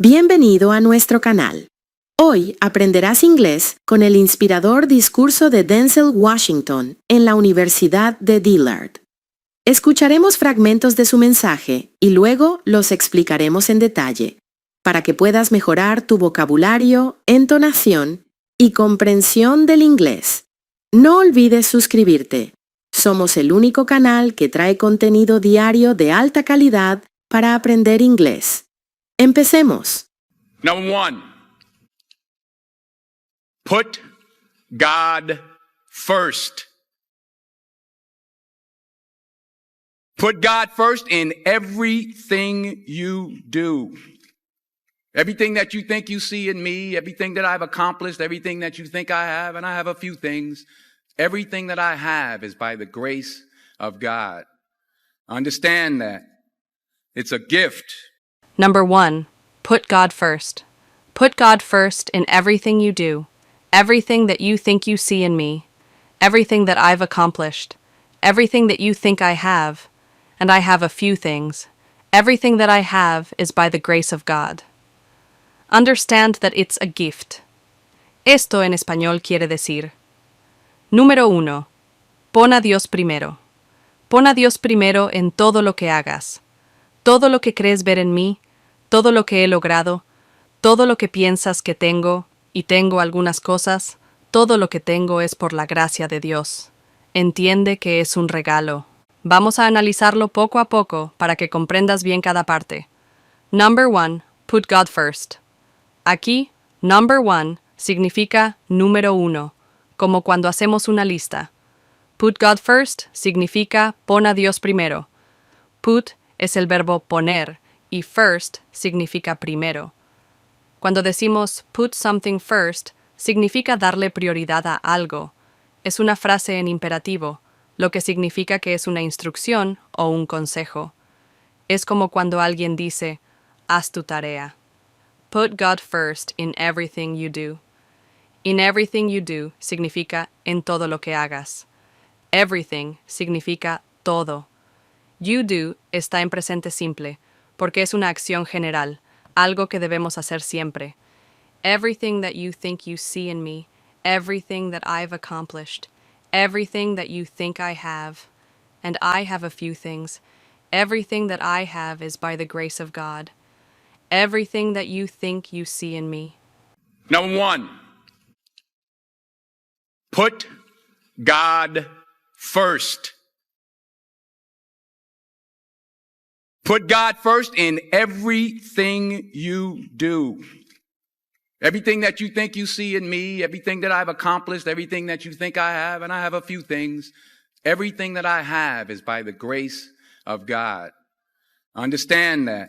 Bienvenido a nuestro canal. Hoy aprenderás inglés con el inspirador discurso de Denzel Washington en la Universidad de Dillard. Escucharemos fragmentos de su mensaje y luego los explicaremos en detalle, para que puedas mejorar tu vocabulario, entonación y comprensión del inglés. No olvides suscribirte. Somos el único canal que trae contenido diario de alta calidad para aprender inglés. Empecemos. Number one, put God first. Put God first in everything you do. Everything that you think you see in me, everything that I've accomplished, everything that you think I have, and I have a few things, everything that I have is by the grace of God. Understand that. It's a gift. Number 1, put God first. Put God first in everything you do, everything that you think you see in me, everything that I've accomplished, everything that you think I have, and I have a few things. Everything that I have is by the grace of God. Understand that it's a gift. Esto en español quiere decir: Número 1. Pon a Dios primero. Pon a Dios primero en todo lo que hagas. Todo lo que crees ver en mí, todo lo que he logrado, todo lo que piensas que tengo, y tengo algunas cosas, todo lo que tengo es por la gracia de Dios. Entiende que es un regalo. Vamos a analizarlo poco a poco para que comprendas bien cada parte. Number 1, put God first. Aquí, number 1 significa número 1, como cuando hacemos una lista. Put God first significa pon a Dios primero. Put es el verbo poner y first significa primero. Cuando decimos put something first, significa darle prioridad a algo. Es una frase en imperativo, lo que significa que es una instrucción o un consejo. Es como cuando alguien dice, haz tu tarea. Put God first in everything you do. In everything you do significa en todo lo que hagas. Everything significa todo. You do está en presente simple, porque es una acción general, algo que debemos hacer siempre. Everything that you think you see in me, everything that I've accomplished, everything that you think I have, and I have a few things, everything that I have is by the grace of God. Everything that you think you see in me. Number 1, put God first. Put God first in everything you do. Everything that you think you see in me, everything that I've accomplished, everything that you think I have, and I have a few things, everything that I have is by the grace of God. Understand that.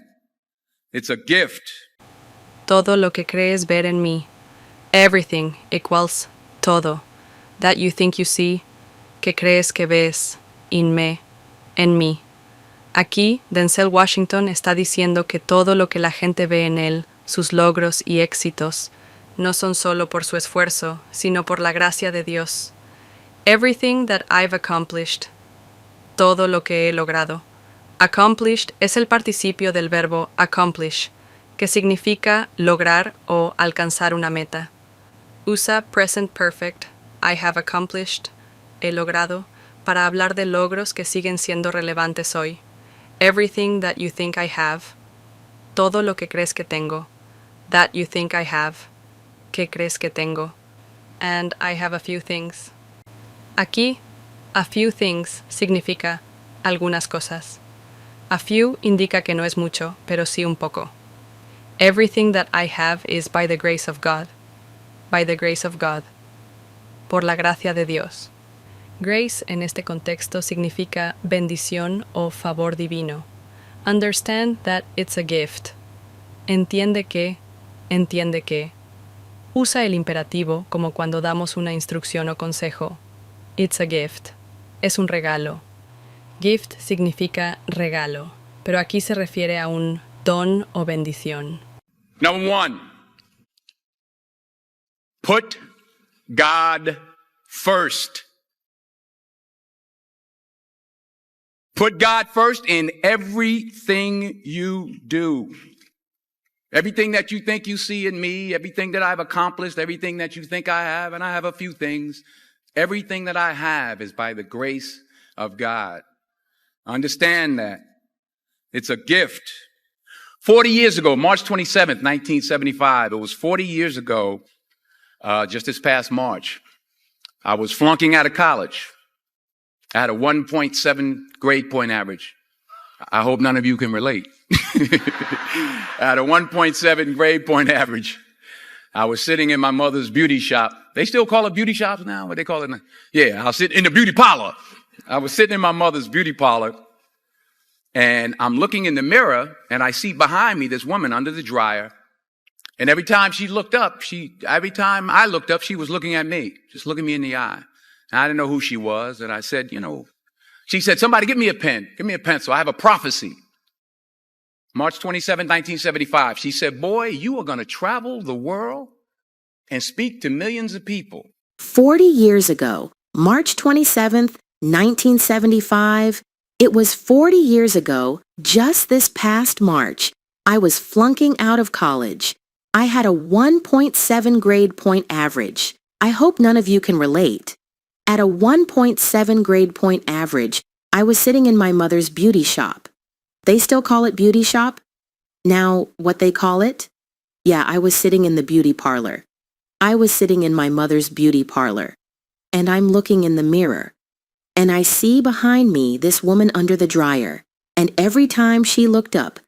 It's a gift. Todo lo que crees ver en mí. Everything equals todo. That you think you see, que crees que ves, en mí. Aquí, Denzel Washington está diciendo que todo lo que la gente ve en él, sus logros y éxitos, no son solo por su esfuerzo, sino por la gracia de Dios. Everything that I've accomplished. Todo lo que he logrado. Accomplished es el participio del verbo accomplish, que significa lograr o alcanzar una meta. Usa present perfect, I have accomplished, he logrado, para hablar de logros que siguen siendo relevantes hoy. Everything that you think I have. Todo lo que crees que tengo. That you think I have. Que crees que tengo. And I have a few things. Aquí, a few things significa algunas cosas. A few indica que no es mucho, pero sí un poco. Everything that I have is by the grace of God. By the grace of God. Por la gracia de Dios. Grace en este contexto significa bendición o favor divino. Understand that it's a gift. Entiende que. Usa el imperativo como cuando damos una instrucción o consejo. It's a gift. Es un regalo. Gift significa regalo, pero aquí se refiere a un don o bendición. Number 1, put God first. Put God first in everything you do. Everything that you think you see in me, everything that I've accomplished, everything that you think I have, and I have a few things, everything that I have is by the grace of God. Understand that. It's a gift. 40 years ago, March 27th, 1975, it was 40 years ago, just this past March, I was flunking out of college. I had a 1.7 grade point average. I hope none of you can relate. I had a 1.7 grade point average. I was sitting in my mother's beauty shop. They still call it beauty shops now? What they call it now? Yeah, I was sitting in the beauty parlor. I was sitting in my mother's beauty parlor, and I'm looking in the mirror, and I see behind me this woman under the dryer. And every time I looked up, she was looking at me, just looking me in the eye. And I didn't know who she was. And I said, she said, somebody give me a pen, give me a pencil. I have a prophecy. March 27, 1975. She said, boy, you are going to travel the world and speak to millions of people. 40 years ago, March 27th, 1975, it was 40 years ago, just this past March, I was flunking out of college. I had a 1.7 grade point average. I hope none of you can relate. At a 1.7 grade point average, I was sitting in my mother's beauty shop. They still call it beauty shop? Now, what they call it? Yeah, I was sitting in the beauty parlor. I was sitting in my mother's beauty parlor. And I'm looking in the mirror. And I see behind me this woman under the dryer. And every time I looked up,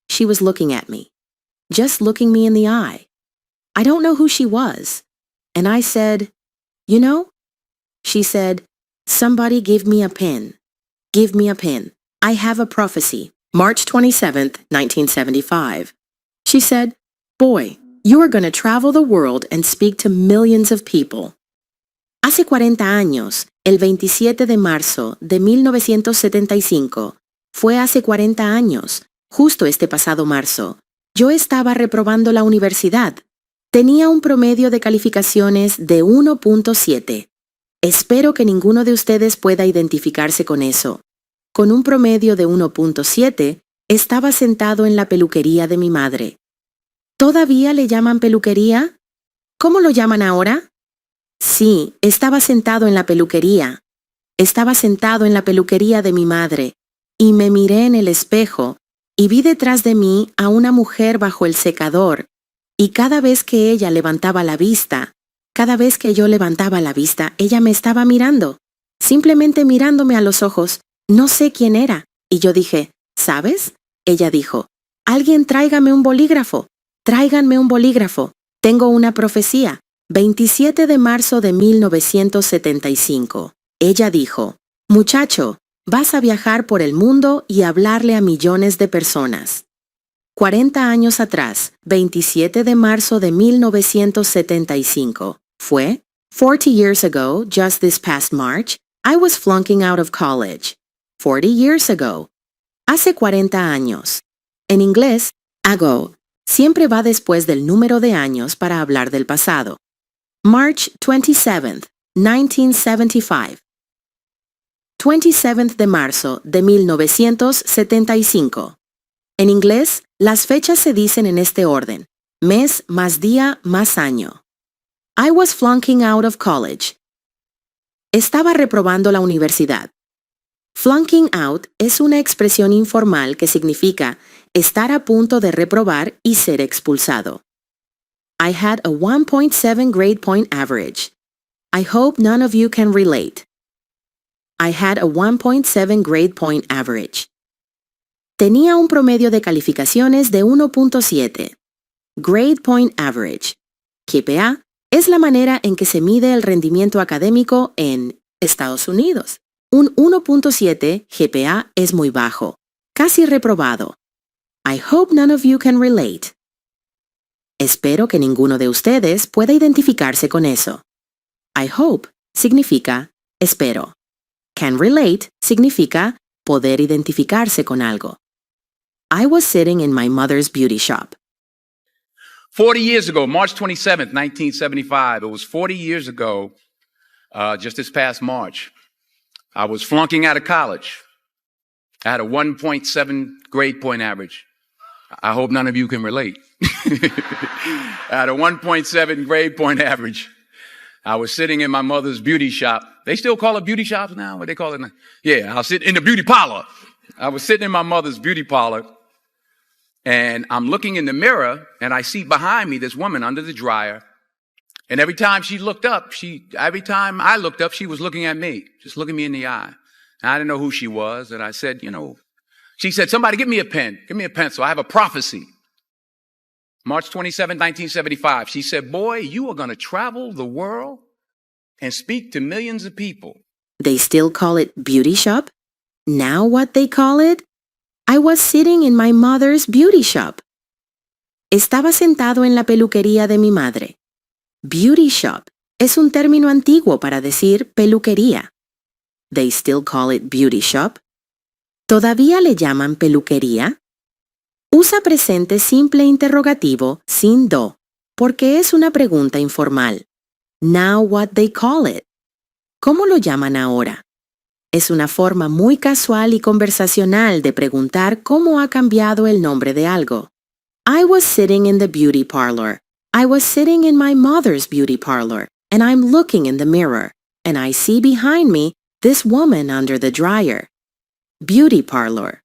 she was looking at me. Just looking me in the eye. I don't know who she was. And I said, you know? She said, somebody give me a pen. Give me a pen. I have a prophecy. March 27th, 1975. She said, boy, you are going to travel the world and speak to millions of people. Hace 40 años, el 27 de marzo de 1975, fue hace 40 años, justo este pasado marzo, yo estaba reprobando la universidad. Tenía un promedio de calificaciones de 1.7. Espero que ninguno de ustedes pueda identificarse con eso. Con un promedio de 1.7, estaba sentado en la peluquería de mi madre. ¿Todavía le llaman peluquería? ¿Cómo lo llaman ahora? Sí, estaba sentado en la peluquería. Estaba sentado en la peluquería de mi madre, y me miré en el espejo, y vi detrás de mí a una mujer bajo el secador, y cada vez que ella levantaba la vista, cada vez que yo levantaba la vista, ella me estaba mirando, simplemente mirándome a los ojos. No sé quién era. Y yo dije, ¿sabes? Ella dijo, alguien tráigame un bolígrafo. Tráiganme un bolígrafo. Tengo una profecía. 27 de marzo de 1975. Ella dijo, muchacho, vas a viajar por el mundo y hablarle a millones de personas. 40 años atrás, 27 de marzo de 1975. Fue 40 years ago, just this past March, I was flunking out of college. 40 years ago. Hace 40 años. En inglés, ago siempre va después del número de años para hablar del pasado. March 27th, 1975. 27th de marzo de 1975. En inglés, las fechas se dicen en este orden: mes más día más año. I was flunking out of college. Estaba reprobando la universidad. Flunking out es una expresión informal que significa estar a punto de reprobar y ser expulsado. I had a 1.7 grade point average. I hope none of you can relate. I had a 1.7 grade point average. Tenía un promedio de calificaciones de 1.7. Grade point average. GPA es la manera en que se mide el rendimiento académico en Estados Unidos. Un 1.7 GPA es muy bajo, casi reprobado. I hope none of you can relate. Espero que ninguno de ustedes pueda identificarse con eso. I hope significa espero. Can relate significa poder identificarse con algo. I was sitting in my mother's beauty shop. 40 years ago, March 27th, 1975, it was 40 years ago, just this past March, I was flunking out of college. I had a 1.7 grade point average. I hope none of you can relate. I had a 1.7 grade point average. I was sitting in my mother's beauty shop. They still call it beauty shops now? What they call it now? Yeah, I'll sit in the beauty parlor. I was sitting in my mother's beauty parlor, and I'm looking in the mirror, and I see behind me this woman under the dryer. And every time I looked up, she was looking at me, just looking me in the eye. And I didn't know who she was. And I said, she said, somebody give me a pen, give me a pencil. I have a prophecy. March 27, 1975. She said, boy, you are going to travel the world and speak to millions of people. They still call it beauty shop? Now what they call it? I was sitting in my mother's beauty shop. Estaba sentado en la peluquería de mi madre. Beauty shop es un término antiguo para decir peluquería. They still call it beauty shop. ¿Todavía le llaman peluquería? Usa presente simple interrogativo sin do, porque es una pregunta informal. Now what they call it. ¿Cómo lo llaman ahora? Es una forma muy casual y conversacional de preguntar cómo ha cambiado el nombre de algo. I was sitting in the beauty parlor. I was sitting in my mother's beauty parlor, and I'm looking in the mirror, and I see behind me this woman under the dryer. Beauty parlor.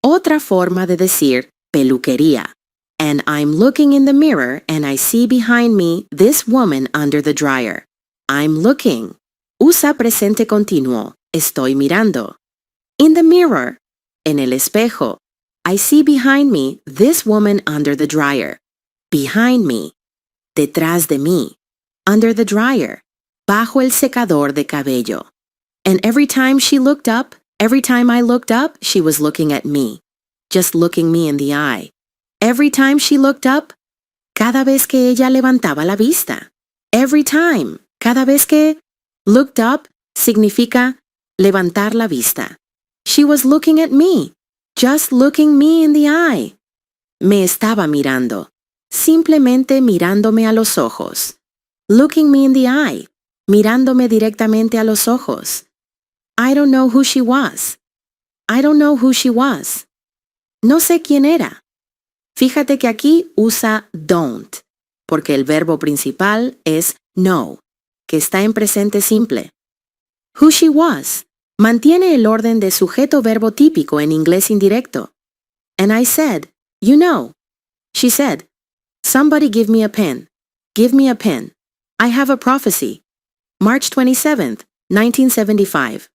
Otra forma de decir peluquería. And I'm looking in the mirror and I see behind me this woman under the dryer. I'm looking. Usa presente continuo. Estoy mirando. In the mirror. En el espejo. I see behind me this woman under the dryer. Behind me. Detrás de mí. Under the dryer. Bajo el secador de cabello. And every time I looked up, she was looking at me. Just looking me in the eye. Every time she looked up, cada vez que ella levantaba la vista. Every time, cada vez que looked up significa levantar la vista. She was looking at me, just looking me in the eye. Me estaba mirando, simplemente mirándome a los ojos. Looking me in the eye, mirándome directamente a los ojos. I don't know who she was. I don't know who she was. No sé quién era. Fíjate que aquí usa don't, porque el verbo principal es know, que está en presente simple. Who she was mantiene el orden de sujeto-verbo típico en inglés indirecto. And I said, you know. She said, somebody give me a pen. Give me a pen. I have a prophecy. March 27th, 1975.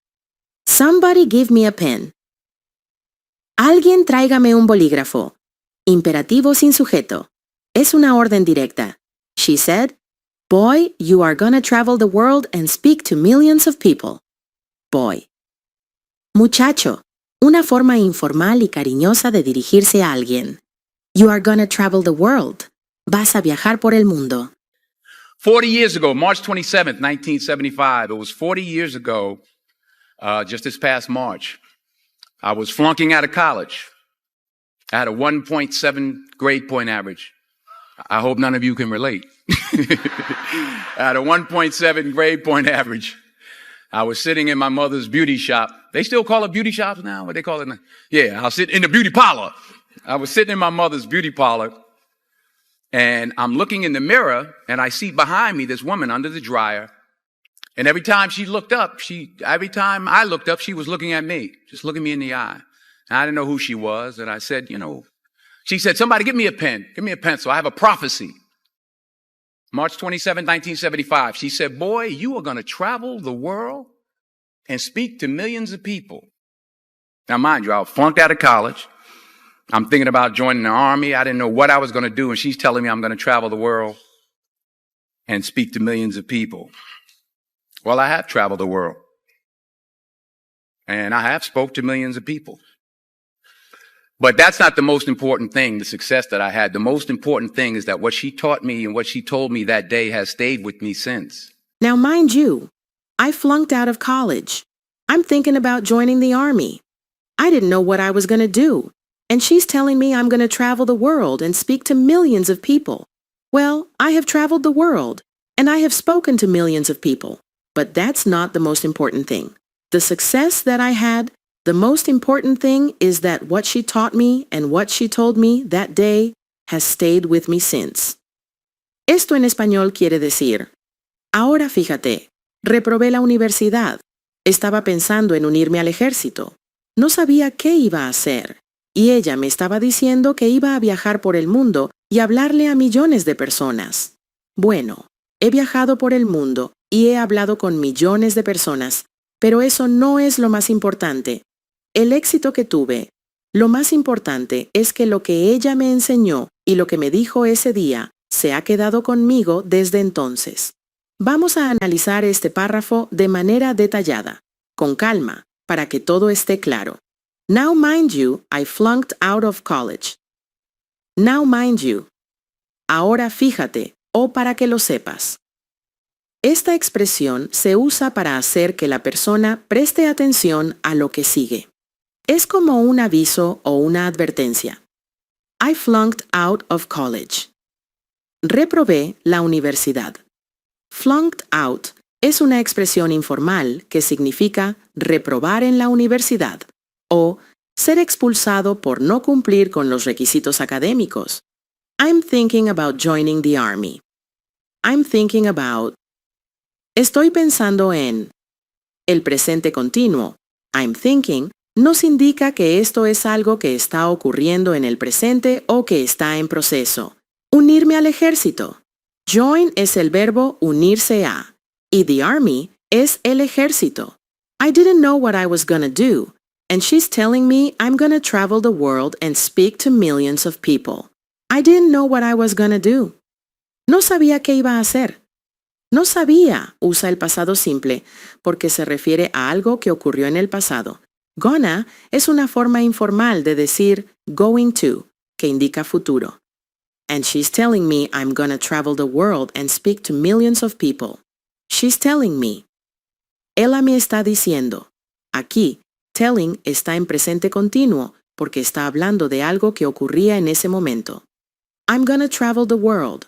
Somebody give me a pen. Alguien tráigame un bolígrafo. Imperativo sin sujeto. Es una orden directa. She said, boy, you are gonna travel the world and speak to millions of people. Boy. Muchacho. Una forma informal y cariñosa de dirigirse a alguien. You are gonna travel the world. Vas a viajar por el mundo. 40 years ago, March 27th, 1975, it was 40 years ago, just this past March, I was flunking out of college. I had a 1.7 grade point average. I hope none of you can relate. I had a 1.7 grade point average. I was sitting in my mother's beauty shop. They still call it beauty shops now? What they call it now? Yeah, I'll sit in the beauty parlor. I was sitting in my mother's beauty parlor, and I'm looking in the mirror, and I see behind me this woman under the dryer. And every time I looked up, she was looking at me, just looking me in the eye. And I didn't know who she was. And I said, she said, somebody give me a pen, give me a pencil. I have a prophecy. March 27, 1975. She said, boy, you are going to travel the world and speak to millions of people. Now, mind you, I flunked out of college. I'm thinking about joining the army. I didn't know what I was going to do. And she's telling me I'm going to travel the world and speak to millions of people. Well, I have traveled the world. And I have spoke to millions of people. But that's not the most important thing, the success that I had. The most important thing is that what she taught me and what she told me that day has stayed with me since. Now, mind you, I flunked out of college. I'm thinking about joining the army. I didn't know what I was going to do. And she's telling me I'm going to travel the world and speak to millions of people. Well, I have traveled the world, and I have spoken to millions of people. But that's not the most important thing. The success that I had The most important thing is that what she taught me and what she told me that day has stayed with me since. Esto en español quiere decir, ahora fíjate, reprobé la universidad, estaba pensando en unirme al ejército, no sabía qué iba a hacer, y ella me estaba diciendo que iba a viajar por el mundo y hablarle a millones de personas. Bueno, he viajado por el mundo y he hablado con millones de personas, pero eso no es lo más importante. El éxito que tuve, lo más importante es que lo que ella me enseñó y lo que me dijo ese día se ha quedado conmigo desde entonces. Vamos a analizar este párrafo de manera detallada, con calma, para que todo esté claro. Now mind you, I flunked out of college. Now mind you. Ahora fíjate, o para que lo sepas. Esta expresión se usa para hacer que la persona preste atención a lo que sigue. Es como un aviso o una advertencia. I flunked out of college. Reprobé la universidad. Flunked out es una expresión informal que significa reprobar en la universidad o ser expulsado por no cumplir con los requisitos académicos. I'm thinking about joining the army. I'm thinking about. Estoy pensando en. El presente continuo, I'm thinking, nos indica que esto es algo que está ocurriendo en el presente o que está en proceso. Unirme al ejército. Join es el verbo unirse a, y the army es el ejército. I didn't know what I was gonna do, and she's telling me I'm gonna travel the world and speak to millions of people. I didn't know what I was gonna do. No sabía qué iba a hacer. No sabía usa el pasado simple porque se refiere a algo que ocurrió en el pasado. Gonna es una forma informal de decir going to, que indica futuro. And she's telling me I'm gonna travel the world and speak to millions of people. She's telling me. Ella me está diciendo. Aquí, telling está en presente continuo porque está hablando de algo que ocurría en ese momento. I'm gonna travel the world.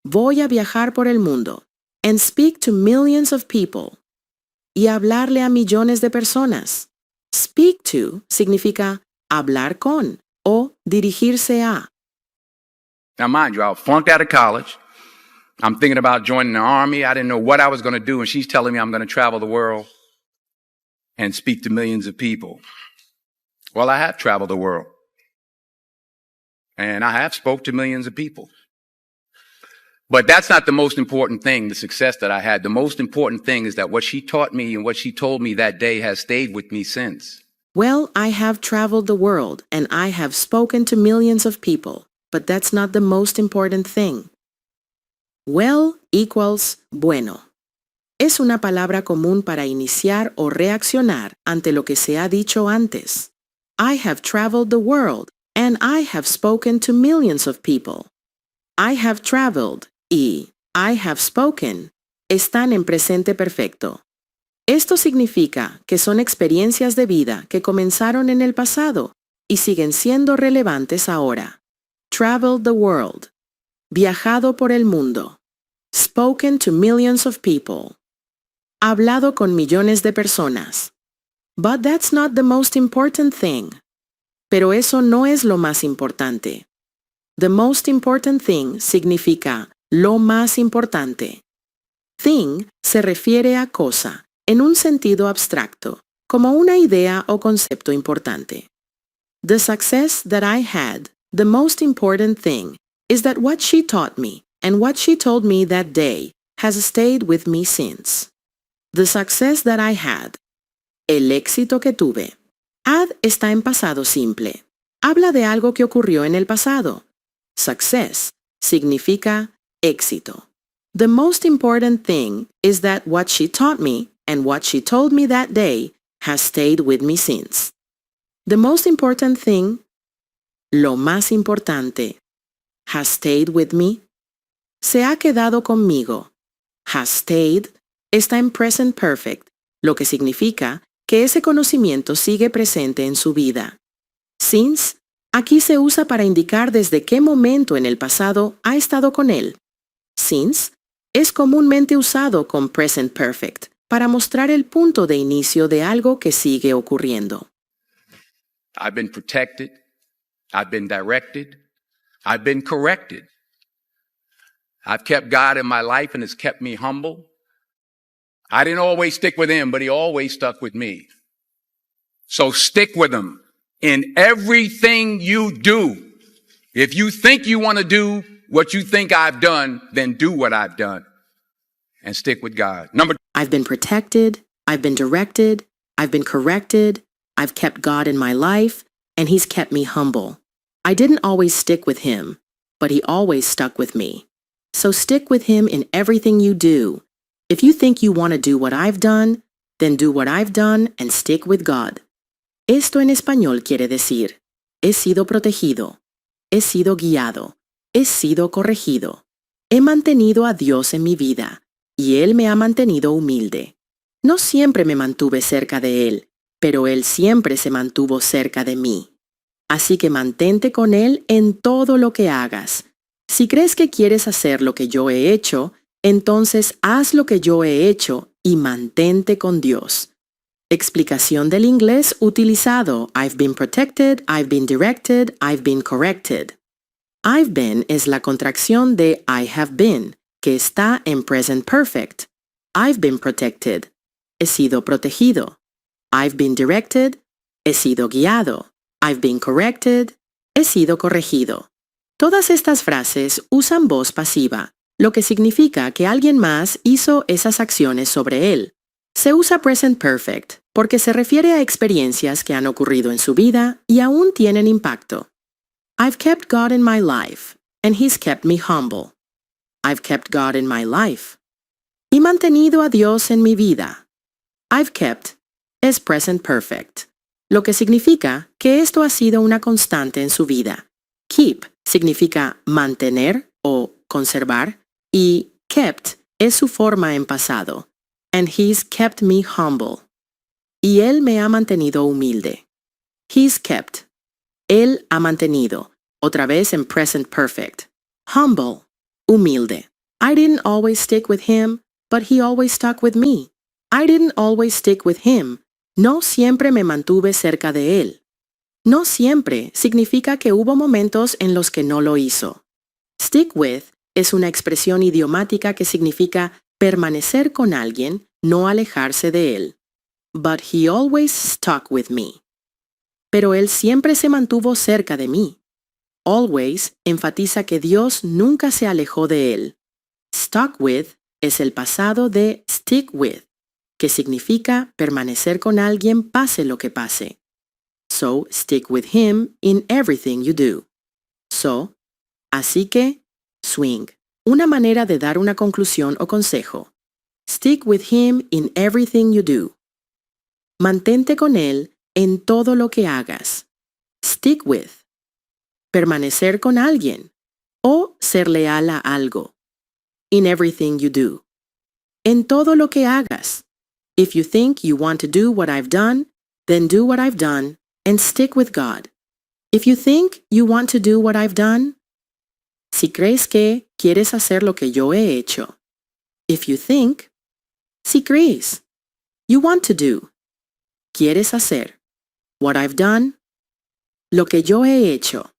Voy a viajar por el mundo. And speak to millions of people. Y hablarle a millones de personas. Speak to significa hablar con o dirigirse a. Now, mind you, I flunked out of college. I'm thinking about joining the army. I didn't know what I was going to do, and she's telling me I'm going to travel the world and speak to millions of people. Well, I have traveled the world, and I have spoke to millions of people. But that's not the most important thing, the success that I had. The most important thing is that what she taught me and what she told me that day has stayed with me since. Well, I have traveled the world, and I have spoken to millions of people. But that's not the most important thing. Well equals bueno. Es una palabra común para iniciar o reaccionar ante lo que se ha dicho antes. I have traveled the world, and I have spoken to millions of people. I have traveled y I have spoken están en presente perfecto. Esto significa que son experiencias de vida que comenzaron en el pasado y siguen siendo relevantes ahora. Traveled the world. Viajado por el mundo. Spoken to millions of people. Hablado con millones de personas. But that's not the most important thing. Pero eso no es lo más importante. The most important thing significa lo más importante. Thing se refiere a cosa, en un sentido abstracto, como una idea o concepto importante. The success that I had, the most important thing, is that what she taught me and what she told me that day has stayed with me since. The success that I had. El éxito que tuve. Had está en pasado simple. Habla de algo que ocurrió en el pasado. Success significa éxito. The most important thing is that what she taught me and what she told me that day has stayed with me since. The most important thing, lo más importante, has stayed with me, se ha quedado conmigo. Has stayed está en present perfect, lo que significa que ese conocimiento sigue presente en su vida. Since aquí se usa para indicar desde qué momento en el pasado ha estado con él. Since es comúnmente usado con present perfect para mostrar el punto de inicio de algo que sigue ocurriendo. I've been protected. I've been directed. I've been corrected. I've kept God in my life and it's kept me humble. I didn't always stick with him, but he always stuck with me. So stick with him in everything you do. If you think you want to do what you think I've done, then do what I've done and stick with God. I've been protected. I've been directed. I've been corrected. I've kept God in my life, and he's kept me humble. I didn't always stick with him, but he always stuck with me. So stick with him in everything you do. If you think you want to do what I've done, then do what I've done and stick with God. Esto en español quiere decir, he sido protegido, he sido guiado, he sido corregido. He mantenido a Dios en mi vida, y Él me ha mantenido humilde. No siempre me mantuve cerca de Él, pero Él siempre se mantuvo cerca de mí. Así que mantente con Él en todo lo que hagas. Si crees que quieres hacer lo que yo he hecho, entonces haz lo que yo he hecho y mantente con Dios. Explicación del inglés utilizado. I've been protected, I've been directed, I've been corrected. I've been es la contracción de I have been, que está en present perfect. I've been protected. He sido protegido. I've been directed. He sido guiado. I've been corrected. He sido corregido. Todas estas frases usan voz pasiva, lo que significa que alguien más hizo esas acciones sobre él. Se usa present perfect porque se refiere a experiencias que han ocurrido en su vida y aún tienen impacto. I've kept God in my life, and he's kept me humble. I've kept God in my life. Y mantenido a Dios en mi vida. I've kept es present perfect, lo que significa que esto ha sido una constante en su vida. Keep significa mantener o conservar y kept es su forma en pasado. And he's kept me humble. Y él me ha mantenido humilde. He's kept. Él ha mantenido. Otra vez en present perfect. Humble. Humilde. I didn't always stick with him, but he always stuck with me. I didn't always stick with him. No siempre me mantuve cerca de él. No siempre significa que hubo momentos en los que no lo hizo. Stick with es una expresión idiomática que significa permanecer con alguien, no alejarse de él. But he always stuck with me. Pero él siempre se mantuvo cerca de mí. Always enfatiza que Dios nunca se alejó de él. Stuck with es el pasado de stick with, que significa permanecer con alguien pase lo que pase. So, stick with him in everything you do. So, así que, swing. Una manera de dar una conclusión o consejo. Stick with him in everything you do. Mantente con él en todo lo que hagas. Stick with. Permanecer con alguien. O ser leal a algo. In everything you do. En todo lo que hagas. If you think you want to do what I've done, then do what I've done and stick with God. If you think you want to do what I've done, si crees que quieres hacer lo que yo he hecho. If you think, si crees, you want to do, quieres hacer, what I've done, lo que yo he hecho.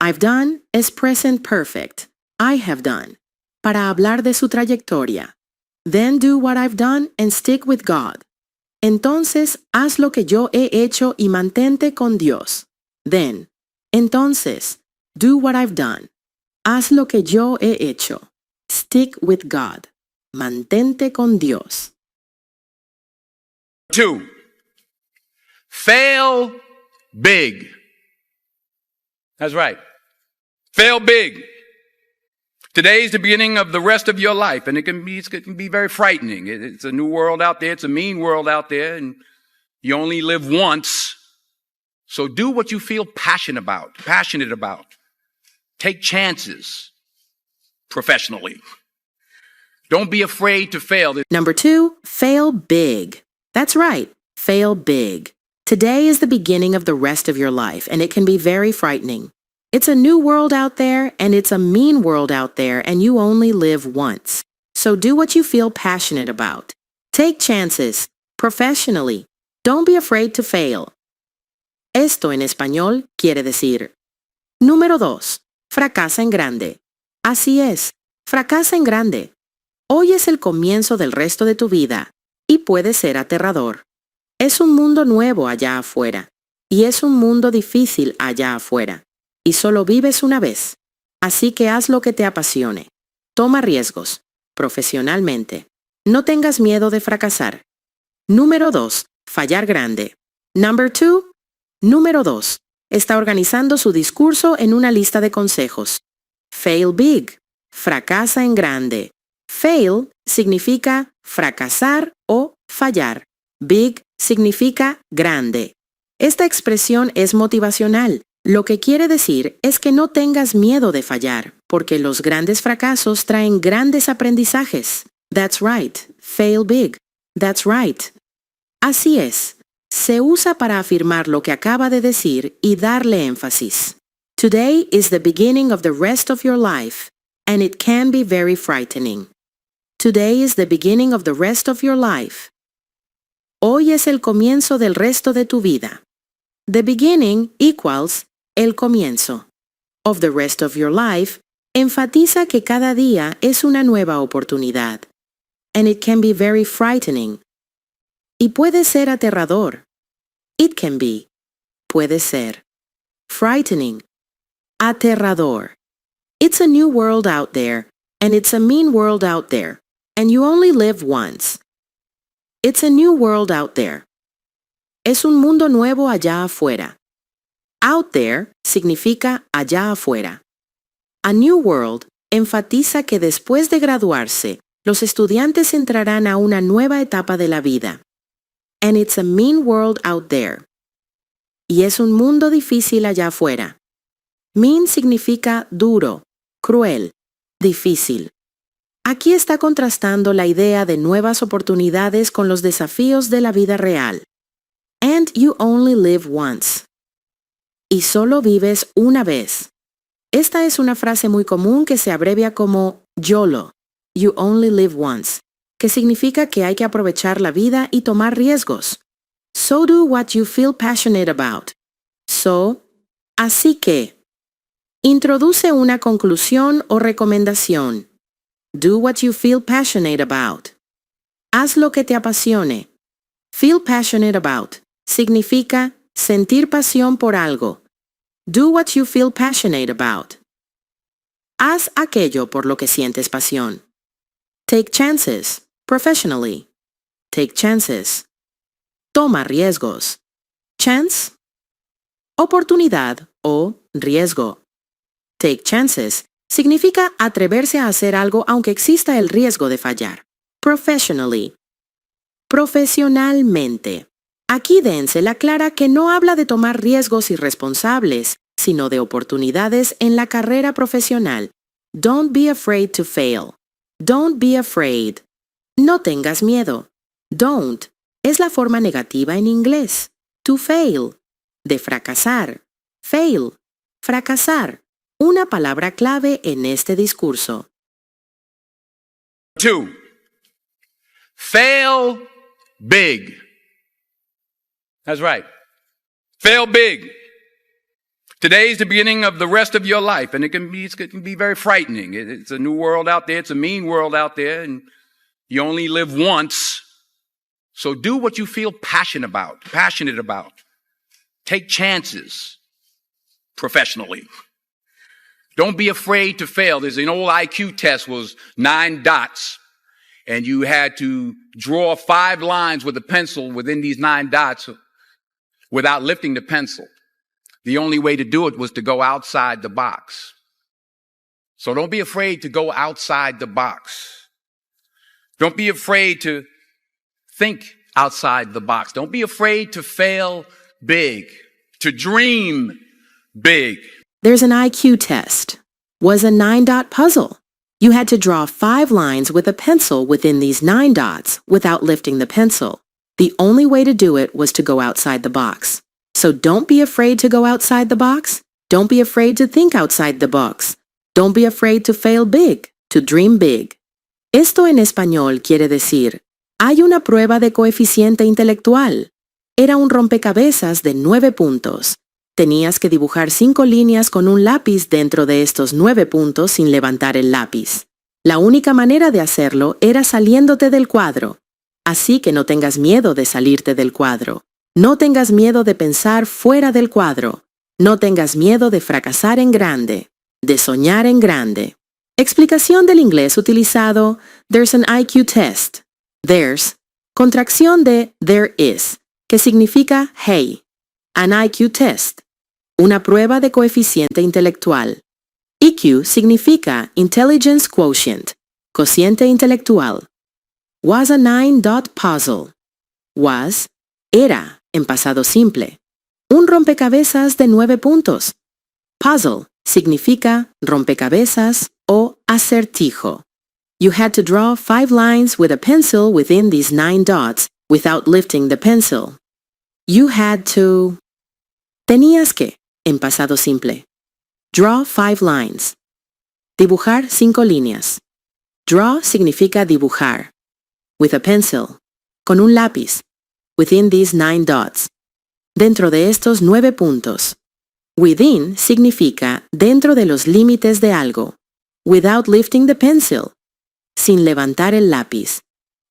I've done es present perfect. I have done, para hablar de su trayectoria. Then do what I've done and stick with God. Entonces, haz lo que yo he hecho y mantente con Dios. Then, entonces, do what I've done. Haz lo que yo he hecho. Stick with God. Mantente con Dios. 2, fail big. That's right. Fail big. Today is the beginning of the rest of your life, and it can be very frightening. It's a new world out there. It's a mean world out there, and you only live once. So do what you feel passionate about. Take chances professionally. Don't be afraid to fail. Number 2, fail big. That's right, fail big. Today is the beginning of the rest of your life, and it can be very frightening. It's a new world out there, and it's a mean world out there, and you only live once. So do what you feel passionate about. Take chances, professionally. Don't be afraid to fail. Esto en español quiere decir. Número 2. Fracasa en grande. Así es, fracasa en grande. Hoy es el comienzo del resto de tu vida y puede ser aterrador. Es un mundo nuevo allá afuera y es un mundo difícil allá afuera y solo vives una vez. Así que haz lo que te apasione. Toma riesgos, profesionalmente. No tengas miedo de fracasar. Número 2. Fallar grande. Number 2. Número 2. Está organizando su discurso en una lista de consejos. Fail big. Fracasa en grande. Fail significa fracasar o fallar. Big significa grande. Esta expresión es motivacional. Lo que quiere decir es que no tengas miedo de fallar, porque los grandes fracasos traen grandes aprendizajes. That's right. Fail big. That's right. Así es. Se usa para afirmar lo que acaba de decir y darle énfasis. Today is the beginning of the rest of your life, and it can be very frightening. Today is the beginning of the rest of your life. Hoy es el comienzo del resto de tu vida. The beginning equals el comienzo. Of the rest of your life enfatiza que cada día es una nueva oportunidad. And it can be very frightening. Y puede ser aterrador. It can be. Puede ser. Frightening. Aterrador. It's a new world out there, and it's a mean world out there, and you only live once. It's a new world out there. Es un mundo nuevo allá afuera. Out there significa allá afuera. A new world enfatiza que después de graduarse, los estudiantes entrarán a una nueva etapa de la vida. And it's a mean world out there. Y es un mundo difícil allá afuera. Mean significa duro, cruel, difícil. Aquí está contrastando la idea de nuevas oportunidades con los desafíos de la vida real. And you only live once. Y solo vives una vez. Esta es una frase muy común que se abrevia como YOLO, You Only Live Once, que significa que hay que aprovechar la vida y tomar riesgos. So do what you feel passionate about. Así que. Introduce una conclusión o recomendación. Do what you feel passionate about. Haz lo que te apasione. Feel passionate about significa sentir pasión por algo. Do what you feel passionate about. Haz aquello por lo que sientes pasión. Take chances, professionally. Take chances. Toma riesgos. Chance. Oportunidad o riesgo. Take chances significa atreverse a hacer algo aunque exista el riesgo de fallar. Professionally. Profesionalmente. Aquí Denzel aclara que no habla de tomar riesgos irresponsables, sino de oportunidades en la carrera profesional. Don't be afraid to fail. Don't be afraid. No tengas miedo. Don't es la forma negativa en inglés. To fail. De fracasar. Fail. Fracasar. Una palabra clave en este discurso. 2. Fail big. That's right. Fail big. Today is the beginning of the rest of your life, and it can be very frightening. It's a new world out there. It's a mean world out there, and you only live once. So do what you feel passionate about. Take chances professionally. Don't be afraid to fail. There's an old IQ test was 9 dots, and you had to draw 5 lines with a pencil within these 9 dots without lifting the pencil. The only way to do it was to go outside the box. So don't be afraid to go outside the box. Don't be afraid to think outside the box. Don't be afraid to fail big, to dream big. There's an IQ test. Was a 9-dot puzzle. You had to draw 5 lines with a pencil within these 9 dots without lifting the pencil. The only way to do it was to go outside the box. So don't be afraid to go outside the box. Don't be afraid to think outside the box. Don't be afraid to fail big, to dream big. Esto en español quiere decir, hay una prueba de coeficiente intelectual. era un rompecabezas de 9 puntos. Tenías que dibujar 5 líneas con un lápiz dentro de estos 9 puntos sin levantar el lápiz. La única manera de hacerlo era saliéndote del cuadro. Así que no tengas miedo de salirte del cuadro. No tengas miedo de pensar fuera del cuadro. No tengas miedo de fracasar en grande, de soñar en grande. Explicación del inglés utilizado: there's an IQ test. There's, contracción de there is, que significa hey. An IQ test, una prueba de coeficiente intelectual. EQ significa intelligence quotient, cociente intelectual. Was a 9-dot puzzle. Was, era, en pasado simple. Un rompecabezas de 9 puntos. Puzzle significa rompecabezas o acertijo. You had to draw 5 lines with a pencil within these 9 dots without lifting the pencil. You had to... Tenías que, en pasado simple. Draw 5 lines. Dibujar 5 líneas. Draw significa dibujar. With a pencil. Con un lápiz. Within these 9 dots. Dentro de estos 9 puntos. Within significa dentro de los límites de algo. Without lifting the pencil. Sin levantar el lápiz.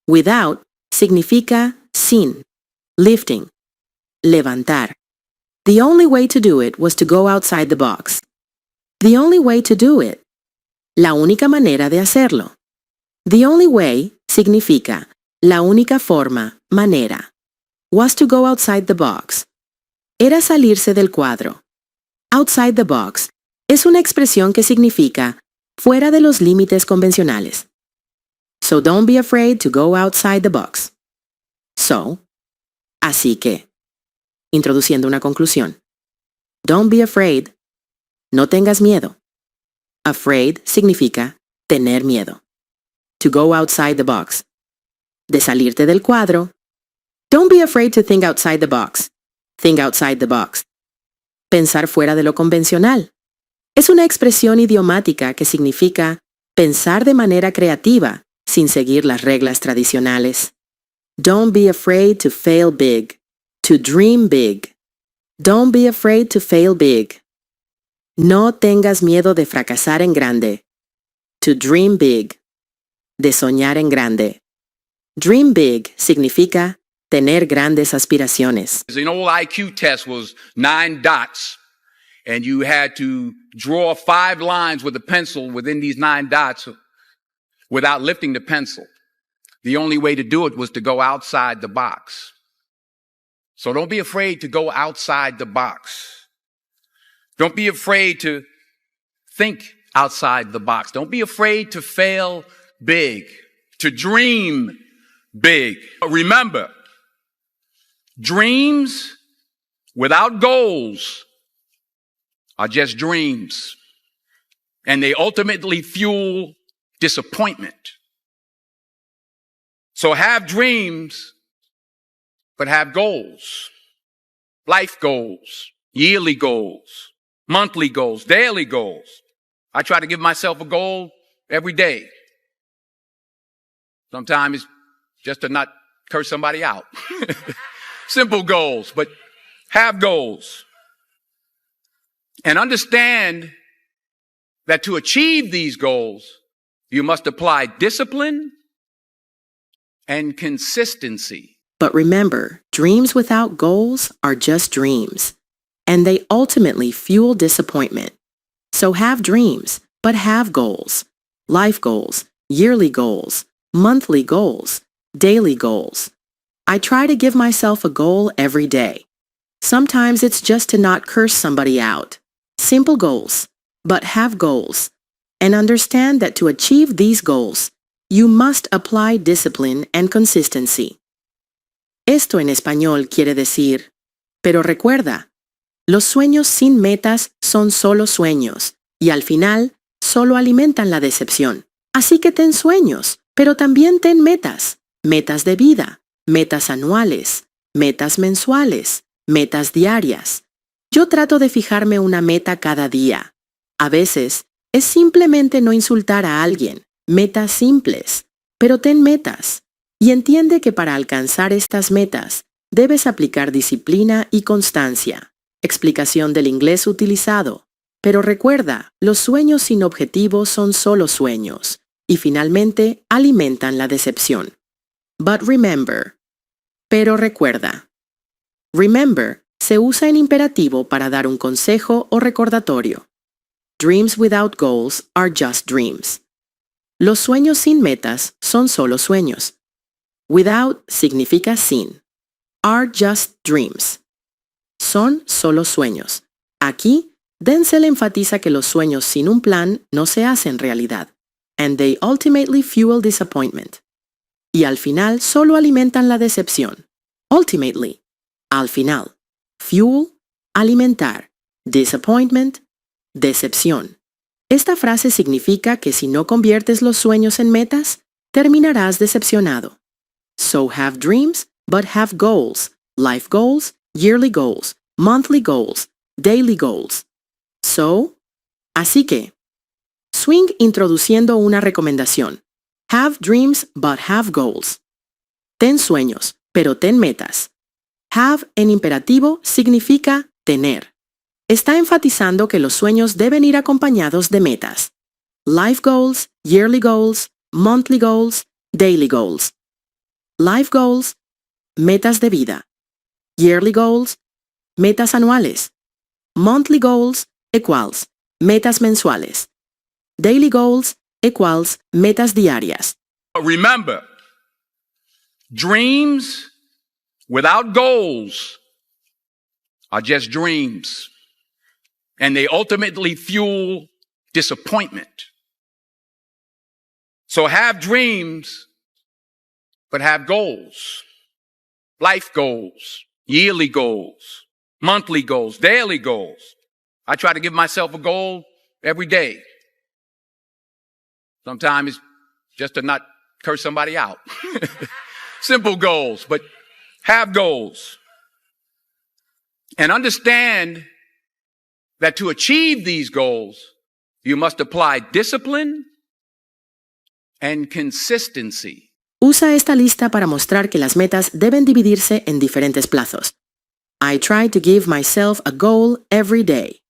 Without significa sin. Lifting. Levantar. The only way to do it was to go outside the box. The only way to do it. La única manera de hacerlo. The only way significa la única forma, manera. Was to go outside the box. Era salirse del cuadro. Outside the box es una expresión que significa fuera de los límites convencionales. So don't be afraid to go outside the box. So, así que, introduciendo una conclusión. Don't be afraid. No tengas miedo. Afraid significa tener miedo. To go outside the box. De salirte del cuadro. Don't be afraid to think outside the box. Think outside the box. Pensar fuera de lo convencional. Es una expresión idiomática que significa pensar de manera creativa, sin seguir las reglas tradicionales. Don't be afraid to fail big. To dream big. Don't be afraid to fail big. No tengas miedo de fracasar en grande. To dream big. De soñar en grande. Dream big significa tener grandes aspiraciones. An old IQ test was 9 dots, and you had to draw 5 lines with a pencil within these 9 dots without lifting the pencil. The only way to do it was to go outside the box. So don't be afraid to go outside the box. Don't be afraid to think outside the box. Don't be afraid to fail big, to dream big. Remember, dreams without goals are just dreams, and they ultimately fuel disappointment. So have dreams, but have goals. Life goals, yearly goals, monthly goals, daily goals. I try to give myself a goal every day. Sometimes it's just to not curse somebody out. Simple goals, but have goals. And understand that to achieve these goals, you must apply discipline and consistency. But remember, dreams without goals are just dreams, and they ultimately fuel disappointment. So have dreams, but have goals. Life goals, yearly goals, monthly goals, daily goals. I try to give myself a goal every day. Sometimes it's just to not curse somebody out. Simple goals, but have goals. And understand that to achieve these goals, you must apply discipline and consistency. Esto en español quiere decir, pero recuerda, los sueños sin metas son solo sueños, y al final solo alimentan la decepción. Así que ten sueños, pero también ten metas. Metas de vida, metas anuales, metas mensuales, metas diarias. Yo trato de fijarme una meta cada día. A veces, es simplemente no insultar a alguien. Metas simples, pero ten metas. Y entiende que para alcanzar estas metas, debes aplicar disciplina y constancia. Explicación del inglés utilizado. Pero recuerda, los sueños sin objetivo son solo sueños, y finalmente alimentan la decepción. But remember. Pero recuerda. Remember se usa en imperativo para dar un consejo o recordatorio. Dreams without goals are just dreams. Los sueños sin metas son solo sueños. Without significa sin. Are just dreams. Son solo sueños. Aquí, Denzel enfatiza que los sueños sin un plan no se hacen realidad. And they ultimately fuel disappointment. Y al final solo alimentan la decepción. Ultimately. Al final. Fuel, alimentar. Disappointment, decepción. Esta frase significa que si no conviertes los sueños en metas, terminarás decepcionado. So have dreams, but have goals. Life goals, yearly goals, monthly goals, daily goals. So, así que, swing introduciendo una recomendación. Have dreams, but have goals. Ten sueños, pero ten metas. Have en imperativo significa tener. Está enfatizando que los sueños deben ir acompañados de metas. Life goals, yearly goals, monthly goals, daily goals. Life goals, metas de vida. Yearly goals, metas anuales. Monthly goals, equals, metas mensuales. Daily goals, equals, metas diarias. Remember, dreams without goals are just dreams, and they ultimately fuel disappointment. So have dreams, but have goals. Life goals, yearly goals, monthly goals, daily goals. I try to give myself a goal every day. Sometimes it's just to not curse somebody out. Simple goals, but have goals. And understand that to achieve these goals, you must apply discipline and consistency. Usa esta lista para mostrar que las metas deben dividirse en diferentes plazos. I try to give myself a goal every day.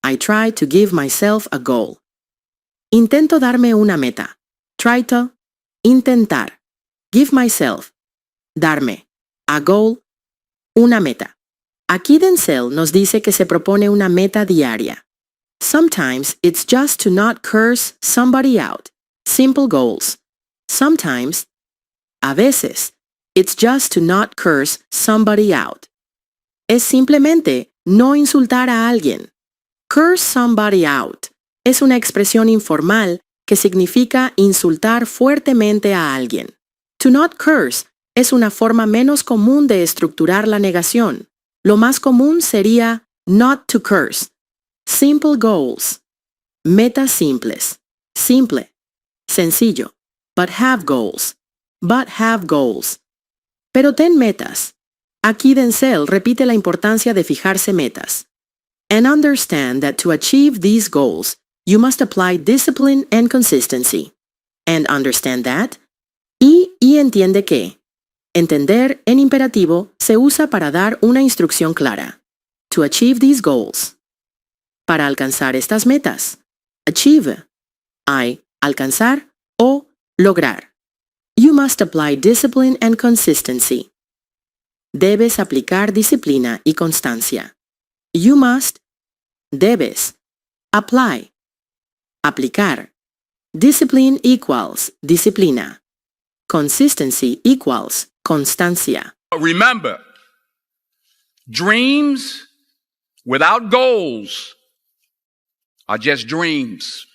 I try to give myself a goal. Intento darme una meta. Try to. Intentar. Give myself. Darme. A goal. Una meta. Aquí Denzel nos dice que se propone una meta diaria. Sometimes it's just to not curse somebody out. Simple goals. Sometimes, a veces, it's just to not curse somebody out. Es simplemente no insultar a alguien. Curse somebody out es una expresión informal que significa insultar fuertemente a alguien. To not curse es una forma menos común de estructurar la negación. Lo más común sería not to curse. Simple goals. Metas simples. Simple. Sencillo. But have goals. But have goals. Pero ten metas. Aquí Denzel repite la importancia de fijarse metas. And understand that to achieve these goals, you must apply discipline and consistency. And understand that. Y entiende que. Entender en imperativo se usa para dar una instrucción clara. To achieve these goals. Para alcanzar estas metas. Achieve. Alcanzar o lograr. You must apply discipline and consistency. Debes aplicar disciplina y constancia. You must. Debes. Apply. Aplicar. Discipline equals disciplina. Consistency equals constancia. Remember, dreams without goals are just dreams,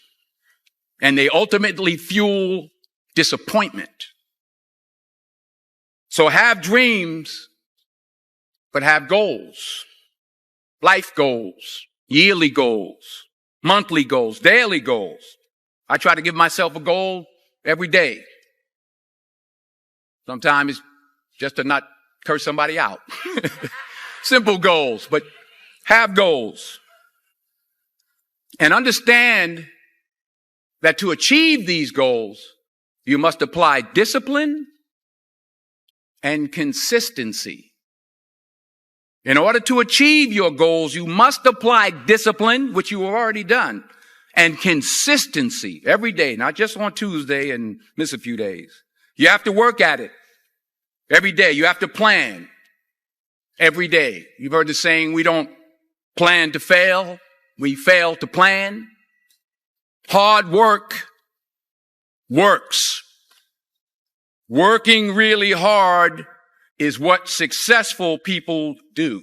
and they ultimately fuel disappointment. So have dreams, but have goals. Life goals, yearly goals, monthly goals, daily goals. I try to give myself a goal every day. Sometimes it's just to not curse somebody out. Simple goals, but have goals. And understand that to achieve these goals, you must apply discipline and consistency. In order to achieve your goals, you must apply discipline, which you have already done, and consistency every day, not just on Tuesday and miss a few days. You have to work at it every day. You have to plan every day. You've heard the saying, we don't plan to fail, we fail to plan. Hard work works. Working really hard is what successful people do.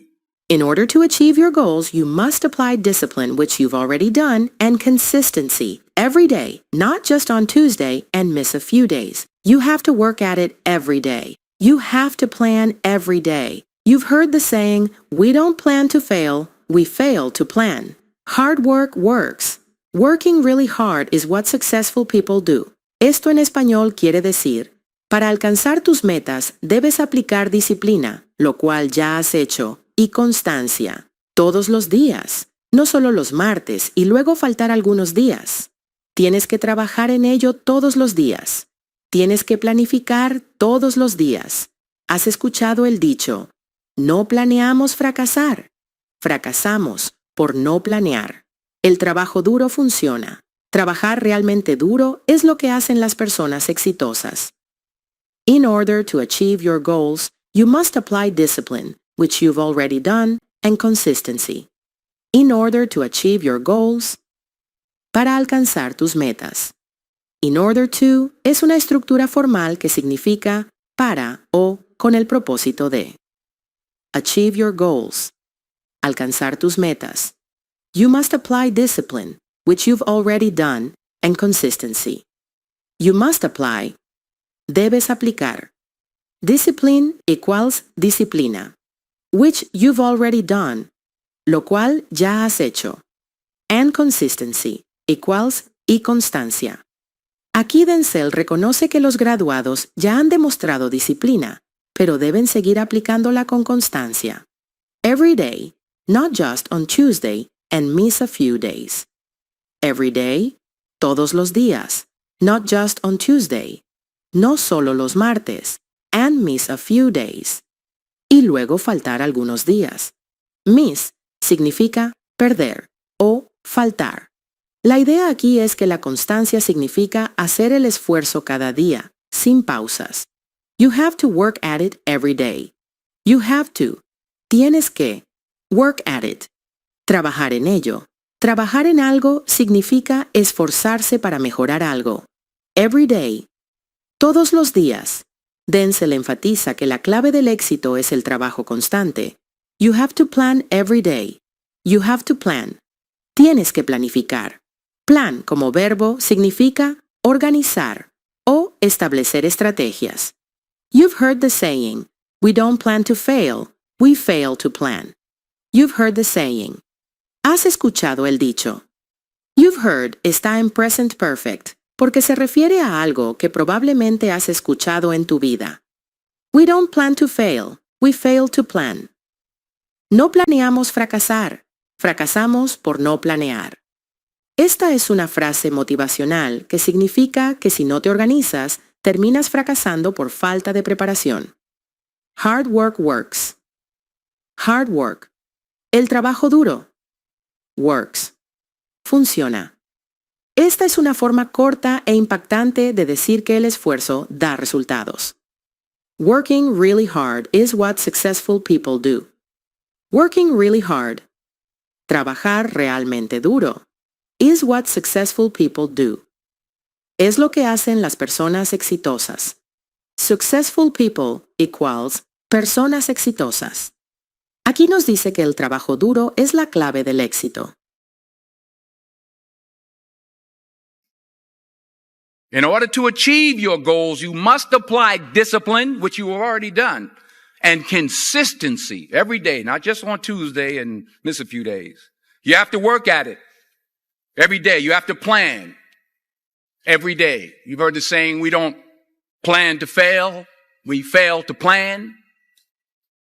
In order to achieve your goals, you must apply discipline, which you've already done, and consistency every day, not just on Tuesday and miss a few days. You have to work at it every day. You have to plan every day. You've heard the saying, we don't plan to fail, we fail to plan. Hard work works. Working really hard is what successful people do. Esto en español quiere decir, para alcanzar tus metas debes aplicar disciplina, lo cual ya has hecho, y constancia, todos los días, no solo los martes y luego faltar algunos días. Tienes que trabajar en ello todos los días. Tienes que planificar todos los días. ¿Has escuchado el dicho? No planeamos fracasar. Fracasamos por no planear. El trabajo duro funciona. Trabajar realmente duro es lo que hacen las personas exitosas. In order to achieve your goals, you must apply discipline, which you've already done, and consistency. In order to achieve your goals, para alcanzar tus metas. In order to es una estructura formal que significa para o con el propósito de. Achieve your goals. Alcanzar tus metas. You must apply discipline, which you've already done, and consistency. You must apply. Debes aplicar. Discipline equals disciplina, which you've already done, lo cual ya has hecho. And consistency equals y constancia. Aquí Denzel reconoce que los graduados ya han demostrado disciplina, pero deben seguir aplicándola con constancia. Every day, not just on Tuesday and miss a few days. Every day, todos los días, not just on Tuesday, no solo los martes, and miss a few days. Y luego faltar algunos días. Miss significa perder o faltar. La idea aquí es que la constancia significa hacer el esfuerzo cada día, sin pausas. You have to work at it every day. You have to. Tienes que. Work at it. Trabajar en ello. Trabajar en algo significa esforzarse para mejorar algo. Every day. Todos los días. Denzel enfatiza que la clave del éxito es el trabajo constante. You have to plan every day. You have to plan. Tienes que planificar. Plan como verbo significa organizar o establecer estrategias. You've heard the saying, we don't plan to fail, we fail to plan. You've heard the saying. ¿Has escuchado el dicho? You've heard está en present perfect porque se refiere a algo que probablemente has escuchado en tu vida. We don't plan to fail, we fail to plan. No planeamos fracasar, fracasamos por no planear. Esta es una frase motivacional que significa que si no te organizas, terminas fracasando por falta de preparación. Hard work works. Hard work. El trabajo duro. Works. Funciona. Esta es una forma corta e impactante de decir que el esfuerzo da resultados. Working really hard is what successful people do. Working really hard. Trabajar realmente duro. Is what successful people do. Es lo que hacen las personas exitosas. Successful people equals personas exitosas. Aquí nos dice que el trabajo duro es la clave del éxito. In order to achieve your goals, you must apply discipline, which you have already done, and consistency every day, not just on Tuesday and miss a few days. You have to work at it every day. You have to plan every day. You've heard the saying, we don't plan to fail, we fail to plan.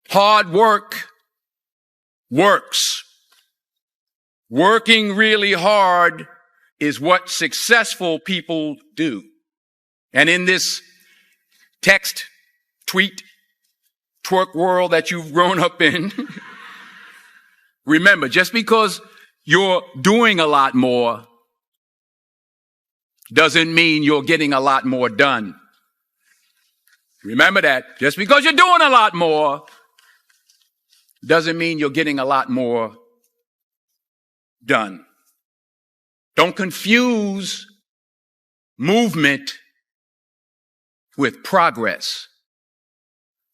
Hard work works. Working really hard is what successful people do. And in this text, tweet, twerk world that you've grown up in, Remember, just because you're doing a lot more doesn't mean you're getting a lot more done. Remember that. Just because you're doing a lot more doesn't mean you're getting a lot more done. Don't confuse movement with progress.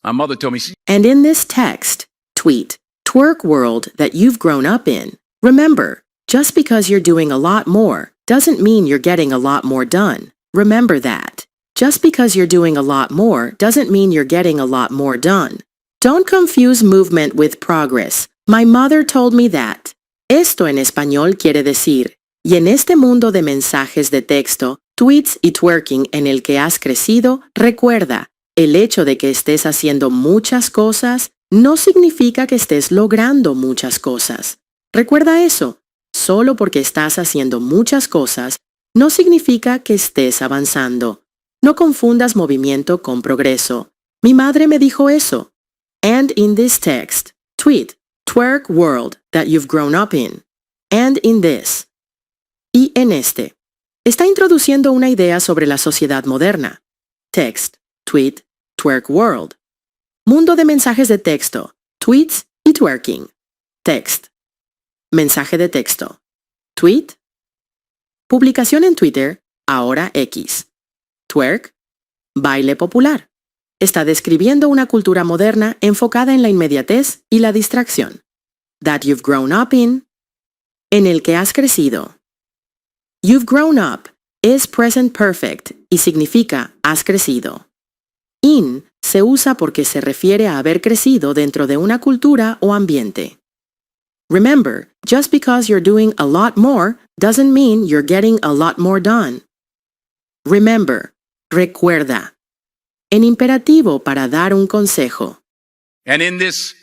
My mother told me, And in this text, tweet, twerk world that you've grown up in. Remember, just because you're doing a lot more doesn't mean you're getting a lot more done. Remember that. Just because you're doing a lot more doesn't mean you're getting a lot more done. Don't confuse movement with progress. My mother told me that. Esto en español quiere decir, y en este mundo de mensajes de texto, tweets y twerking en el que has crecido, recuerda, el hecho de que estés haciendo muchas cosas no significa que estés logrando muchas cosas. Recuerda eso. Solo porque estás haciendo muchas cosas no significa que estés avanzando. No confundas movimiento con progreso. Mi madre me dijo eso. And in this text, tweet, twerk world that you've grown up in. And in this. Y en este. Está introduciendo una idea sobre la sociedad moderna. Text, tweet, twerk world. Mundo de mensajes de texto, tweets y twerking. Text. Mensaje de texto. Tweet. Publicación en Twitter, ahora X. Twerk. Baile popular. Está describiendo una cultura moderna enfocada en la inmediatez y la distracción. That you've grown up in. En el que has crecido. You've grown up es present perfect y significa has crecido. In se usa porque se refiere a haber crecido dentro de una cultura o ambiente. Remember, just because you're doing a lot more doesn't mean you're getting a lot more done. Remember, recuerda. En imperativo para dar un consejo. and in this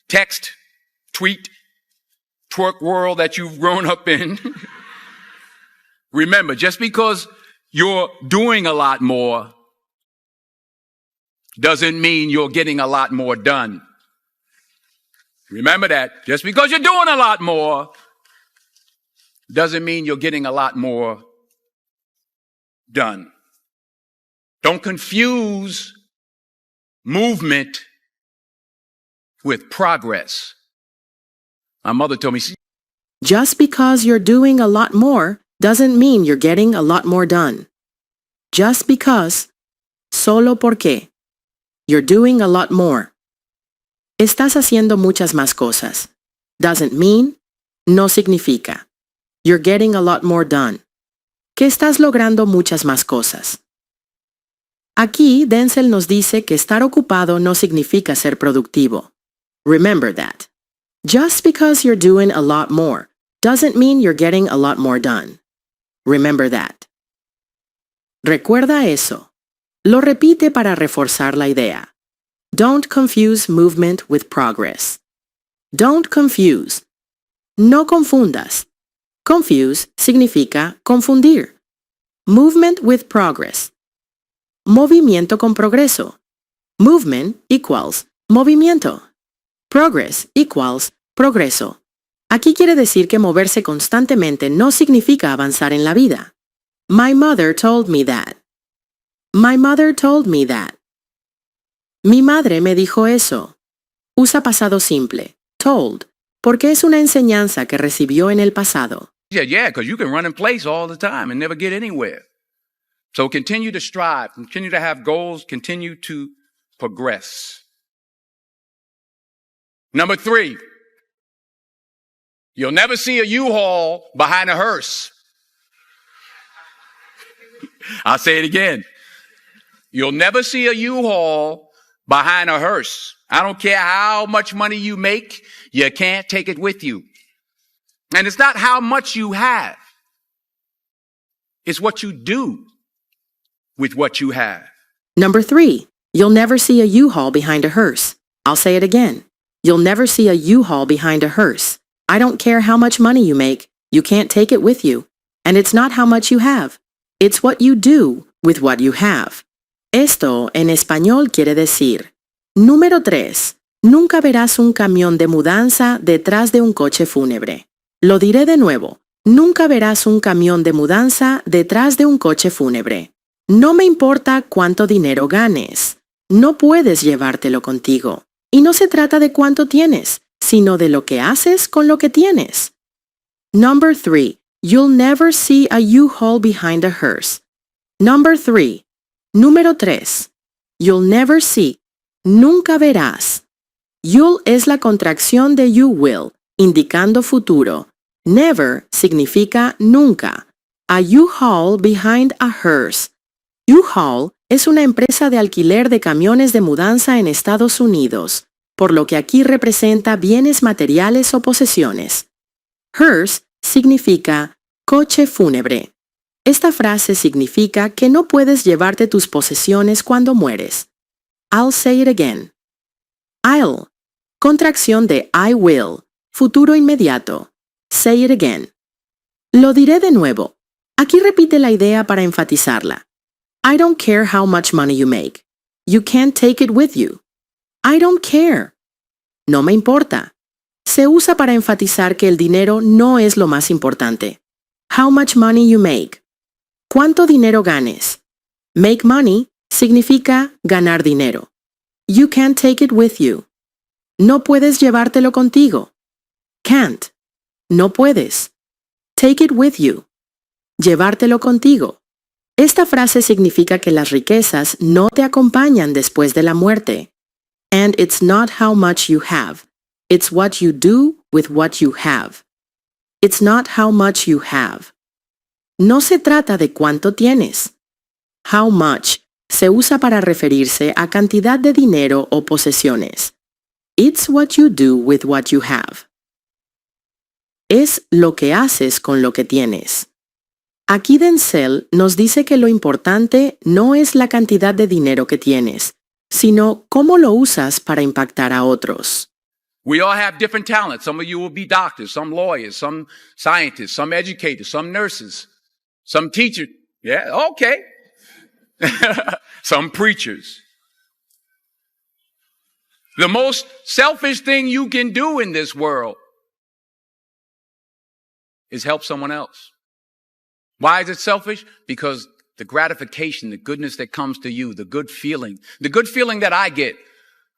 text, tweet, twerk world that you've grown up in, remember, just because you're doing a lot more doesn't mean you're getting a lot more done. Remember that. Just because you're doing a lot more doesn't mean you're getting a lot more done. Don't confuse movement with progress. My mother told me, Just because you're doing a lot more doesn't mean you're getting a lot more done. Just because, solo porque, you're doing a lot more. Estás haciendo muchas más cosas. Doesn't mean, no significa. You're getting a lot more done. Que estás logrando muchas más cosas. Aquí, Denzel nos dice que estar ocupado no significa ser productivo. Remember that. Just because you're doing a lot more doesn't mean you're getting a lot more done. Remember that. Recuerda eso. Lo repite para reforzar la idea. Don't confuse movement with progress. Don't confuse. No confundas. Confuse significa confundir. Movement with progress. Movimiento con progreso. Movement equals movimiento. Progress equals progreso. Aquí quiere decir que moverse constantemente no significa avanzar en la vida. My mother told me that. My mother told me that. Mi madre me dijo eso. Usa pasado simple, told, porque es una enseñanza que recibió en el pasado. yeah, because you can run in place all the time and never get anywhere. So continue to strive, continue to have goals, continue to progress. Number 3, you'll never see a U-Haul behind a hearse. I'll say it again. You'll never see a U-Haul behind a hearse. I don't care how much money you make, you can't take it with you. And it's not how much you have. It's what you do with what you have. Number 3, you'll never see a U-Haul behind a hearse. I'll say it again. You'll never see a U-Haul behind a hearse. I don't care how much money you make, you can't take it with you. And it's not how much you have. It's what you do with what you have. Esto en español quiere decir, número 3, Nunca verás un camión de mudanza detrás de un coche fúnebre. Lo diré de nuevo. Nunca verás un camión de mudanza detrás de un coche fúnebre. No me importa cuánto dinero ganes. No puedes llevártelo contigo. Y no se trata de cuánto tienes, sino de lo que haces con lo que tienes. Number 3. You'll never see a U-Haul behind a hearse. Number 3. Número 3. You'll never see. Nunca verás. You'll es la contracción de you will, indicando futuro. Never significa nunca. A U-Haul behind a hearse. U-Haul es una empresa de alquiler de camiones de mudanza en Estados Unidos, por lo que aquí representa bienes materiales o posesiones. Hearse significa coche fúnebre. Esta frase significa que no puedes llevarte tus posesiones cuando mueres. I'll say it again. I'll, contracción de I will, futuro inmediato. Say it again. Lo diré de nuevo. Aquí repite la idea para enfatizarla. I don't care how much money you make. You can't take it with you. I don't care. No me importa. Se usa para enfatizar que el dinero no es lo más importante. How much money you make. ¿Cuánto dinero ganes? Make money significa ganar dinero. You can't take it with you. No puedes llevártelo contigo. Can't. No puedes. Take it with you. Llevártelo contigo. Esta frase significa que las riquezas no te acompañan después de la muerte. And it's not how much you have. It's what you do with what you have. It's not how much you have. No se trata de cuánto tienes. How much se usa para referirse a cantidad de dinero o posesiones. It's what you do with what you have. Es lo que haces con lo que tienes. Aquí Denzel nos dice que lo importante no es la cantidad de dinero que tienes, sino cómo lo usas para impactar a otros. We all have different talents. Some of you will be doctors, some lawyers, some scientists, some educators, some nurses, some teachers. Yeah, okay. Some preachers. The most selfish thing you can do in this world is help someone else. Why is it selfish? Because the gratification, the goodness that comes to you, the good feeling that I get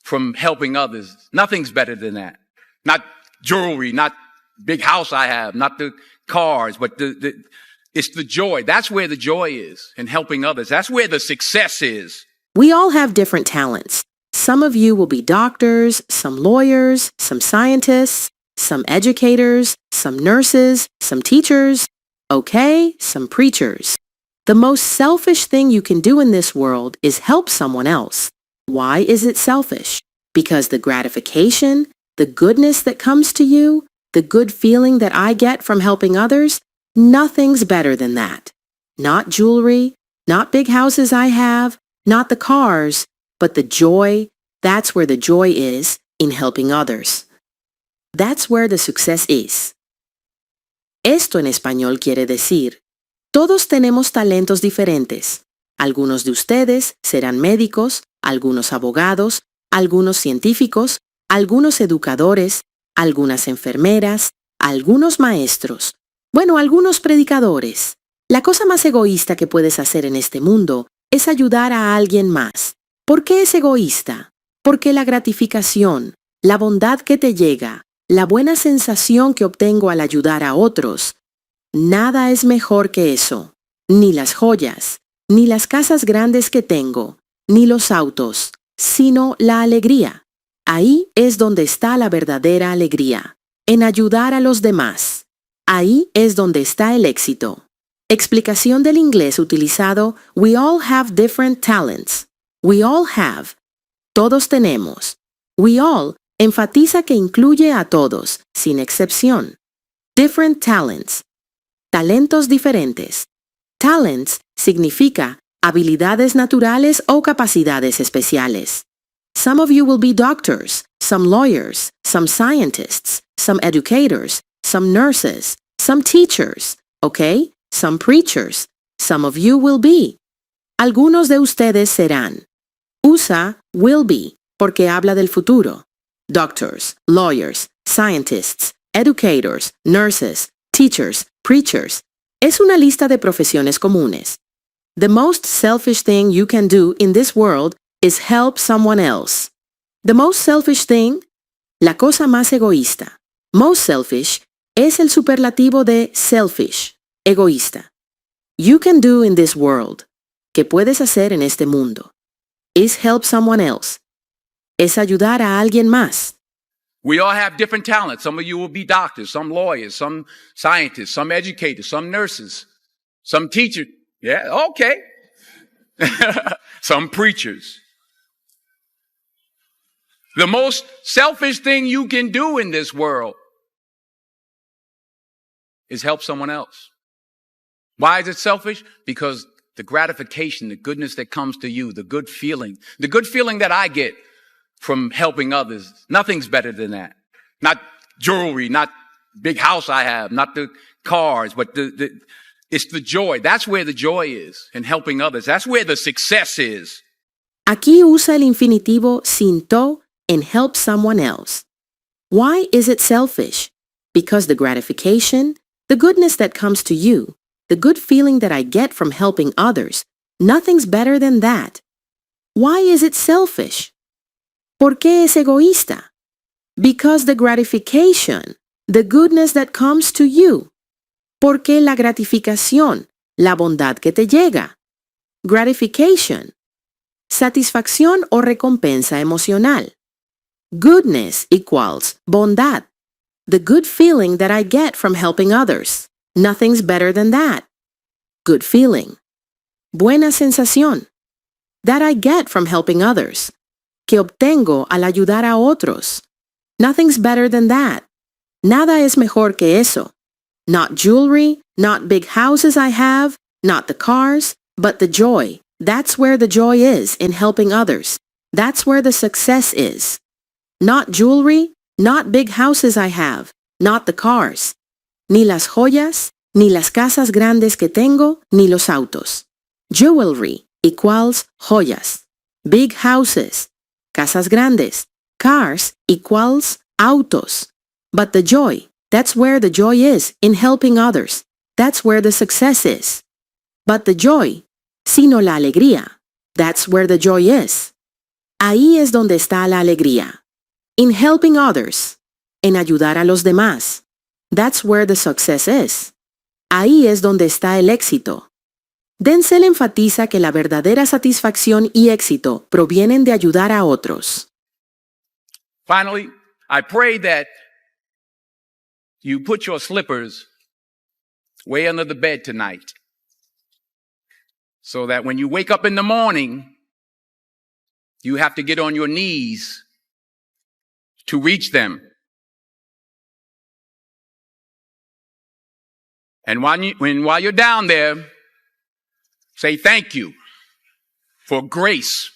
from helping others, nothing's better than that. Not jewelry, not big house I have, not the cars, but it's the joy. That's where the joy is in helping others. That's where the success is. We all have different talents. Some of you will be doctors, some lawyers, some scientists, some educators, some nurses, some teachers, okay, some preachers. The most selfish thing you can do in this world is help someone else. Why is it selfish? Because the gratification, the goodness that comes to you, the good feeling that I get from helping others, nothing's better than that. Not jewelry, not big houses I have, not the cars, but the joy, that's where the joy is in helping others. That's where the success is. Esto en español quiere decir, todos tenemos talentos diferentes. Algunos de ustedes serán médicos, algunos abogados, algunos científicos, algunos educadores, algunas enfermeras, algunos maestros, bueno, algunos predicadores. La cosa más egoísta que puedes hacer en este mundo es ayudar a alguien más. ¿Por qué es egoísta? Porque la gratificación, la bondad que te llega, la buena sensación que obtengo al ayudar a otros, nada es mejor que eso. Ni las joyas, ni las casas grandes que tengo, ni los autos, sino la alegría. Ahí es donde está la verdadera alegría, en ayudar a los demás. Ahí es donde está el éxito. Explicación del inglés utilizado, we all have different talents. We all have. Todos tenemos. We all enfatiza que incluye a todos, sin excepción. Different talents. Talentos diferentes. Talents significa habilidades naturales o capacidades especiales. Some of you will be doctors, some lawyers, some scientists, some educators, some nurses, some teachers, okay? Some preachers. Some of you will be. Algunos de ustedes serán. Usa will be porque habla del futuro. doctors, lawyers, scientists, educators, nurses, teachers, preachers. Es una lista de profesiones comunes. The most selfish thing you can do in this world is help someone else. The most selfish thing, la cosa más egoísta. Most selfish es el superlativo de selfish, egoísta. You can do in this world, que puedes hacer en este mundo, is help someone else. Es ayudar a alguien más. We all have different talents. Some of you will be doctors, some lawyers, some scientists, some educators, some nurses, some teachers. Yeah, okay. Some preachers. The most selfish thing you can do in this world is help someone else. Why is it selfish? Because the gratification, the goodness that comes to you, the good feeling that I get from helping others, nothing's better than that. Not jewelry, not big house I have, not the cars, but it's the joy. That's where the joy is in helping others. That's where the success is. Aquí usa el infinitivo sin to en help someone else. Why is it selfish? Because the gratification, the goodness that comes to you, the good feeling that I get from helping others, nothing's better than that. Why is it selfish? ¿Por qué es egoísta? Because the gratification, the goodness that comes to you. Porque la gratificación, la bondad que te llega. Gratification, satisfacción o recompensa emocional. Goodness equals bondad. The good feeling that I get from helping others. Nothing's better than that. Good feeling. Buena sensación. That I get from helping others. Que obtengo al ayudar a otros. Nothing's better than that. Nada es mejor que eso. Not jewelry, not big houses I have, not the cars, but the joy. That's where the joy is in helping others. That's where the success is. Not jewelry, not big houses I have, not the cars. Ni las joyas, ni las casas grandes que tengo, ni los autos. Jewelry equals joyas. Big houses, casas grandes. Cars equals autos. But the joy, that's where the joy is in helping others. That's where the success is. But the joy, sino la alegría, that's where the joy is. Ahí es donde está la alegría. In helping others, en ayudar a los demás. That's where the success is. Ahí es donde está el éxito. Denzel enfatiza que la verdadera satisfacción y éxito provienen de ayudar a otros. Finally, I pray that you put your slippers way under the bed tonight so that when you wake up in the morning, you have to get on your knees to reach them. And while you're down there, say thank you for grace.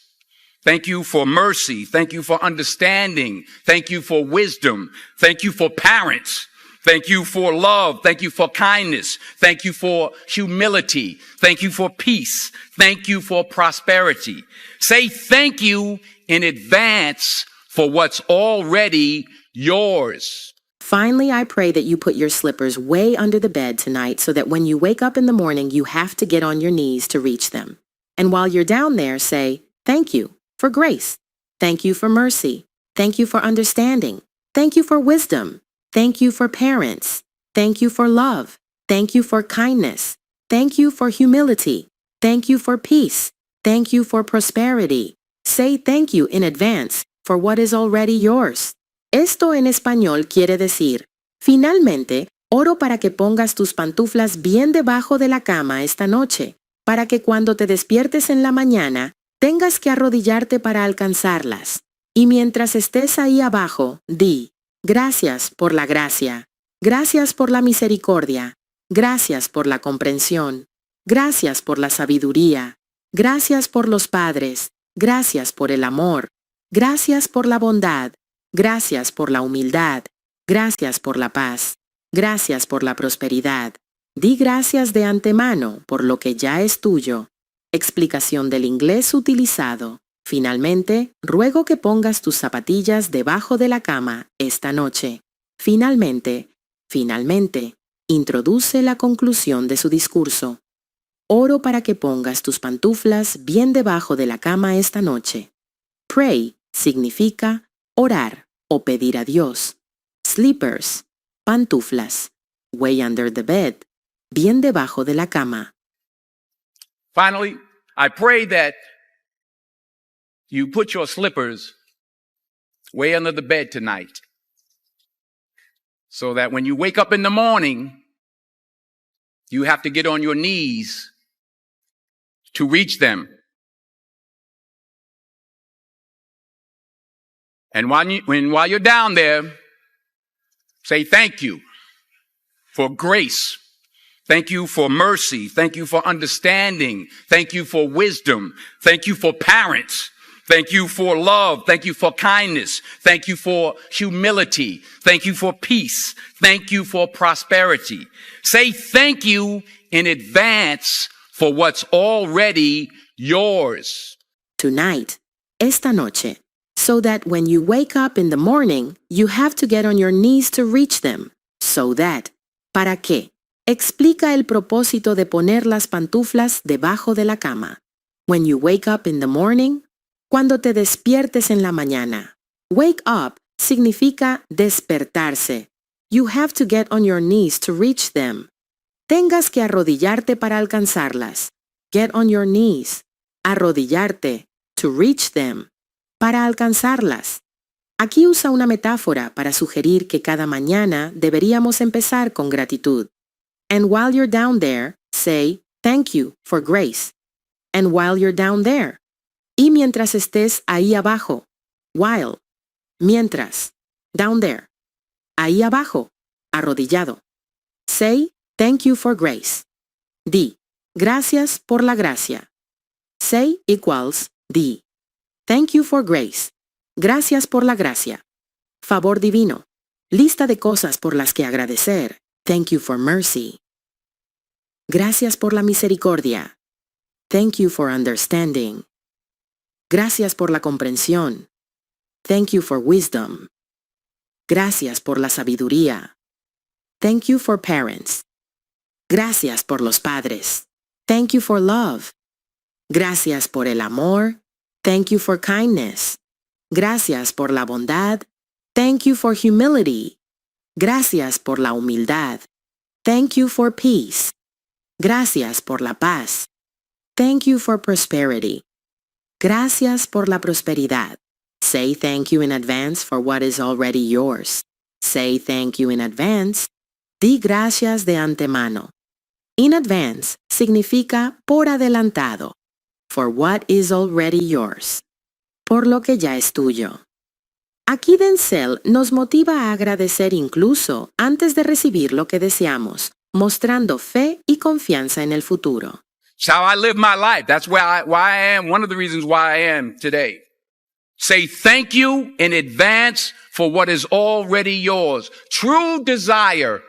Thank you for mercy. Thank you for understanding. Thank you for wisdom. Thank you for parents. Thank you for love. Thank you for kindness. Thank you for humility. Thank you for peace. Thank you for prosperity. Say thank you in advance for what's already yours. Finally, I pray that you put your slippers way under the bed tonight so that when you wake up in the morning, you have to get on your knees to reach them. And while you're down there, say, thank you for grace. Thank you for mercy. Thank you for understanding. Thank you for wisdom. Thank you for parents. Thank you for love. Thank you for kindness. Thank you for humility. Thank you for peace. Thank you for prosperity. Say thank you in advance for what is already yours. Esto en español quiere decir, finalmente, oro para que pongas tus pantuflas bien debajo de la cama esta noche, para que cuando te despiertes en la mañana, tengas que arrodillarte para alcanzarlas. Y mientras estés ahí abajo, di, gracias por la gracia, gracias por la misericordia, gracias por la comprensión, gracias por la sabiduría, gracias por los padres, gracias por el amor, gracias por la bondad, gracias por la humildad, gracias por la paz, gracias por la prosperidad. Di gracias de antemano por lo que ya es tuyo. Explicación del inglés utilizado. Finalmente, ruego que pongas tus zapatillas debajo de la cama esta noche. Finalmente, introduce la conclusión de su discurso. Oro para que pongas tus pantuflas bien debajo de la cama esta noche. Pray significa orar o pedir a Dios. Slippers, pantuflas. Way under the bed, bien debajo de la cama. Finally, I pray that you put your slippers way under the bed tonight, so that when you wake up in the morning, you have to get on your knees to reach them. And while you're down there, say thank you for grace. Thank you for mercy. Thank you for understanding. Thank you for wisdom. Thank you for parents. Thank you for love. Thank you for kindness. Thank you for humility. Thank you for peace. Thank you for prosperity. Say thank you in advance for what's already yours. Tonight, esta noche, so that when you wake up in the morning, you have to get on your knees to reach them. So that, ¿para qué? Explica el propósito de poner las pantuflas debajo de la cama. When you wake up in the morning, cuando te despiertes en la mañana. Wake up significa despertarse. You have to get on your knees to reach them. Tengas que arrodillarte para alcanzarlas. Get on your knees. Arrodillarte. To reach them. Para alcanzarlas. Aquí usa una metáfora para sugerir que cada mañana deberíamos empezar con gratitud. And while you're down there, say, thank you for grace. And while you're down there. Y mientras estés ahí abajo. While. Mientras. Down there. Ahí abajo. Arrodillado. Say, thank you for grace. Di, gracias por la gracia. Say equals di. Thank you for grace. Gracias por la gracia. Favor divino. Lista de cosas por las que agradecer. Thank you for mercy. Gracias por la misericordia. Thank you for understanding. Gracias por la comprensión. Thank you for wisdom. Gracias por la sabiduría. Thank you for parents. Gracias por los padres. Thank you for love. Gracias por el amor. Thank you for kindness. Gracias por la bondad. Thank you for humility. Gracias por la humildad. Thank you for peace. Gracias por la paz. Thank you for prosperity. Gracias por la prosperidad. Say thank you in advance for what is already yours. Say thank you in advance. Di gracias de antemano. In advance significa por adelantado. For what is already yours. Por lo que ya es tuyo. Aquí Denzel nos motiva a agradecer incluso antes de recibir lo que deseamos, mostrando fe y confianza en el futuro. It's how I live my life. That's why I am, one of the reasons why I am today. Say thank you in advance for what is already yours. True desire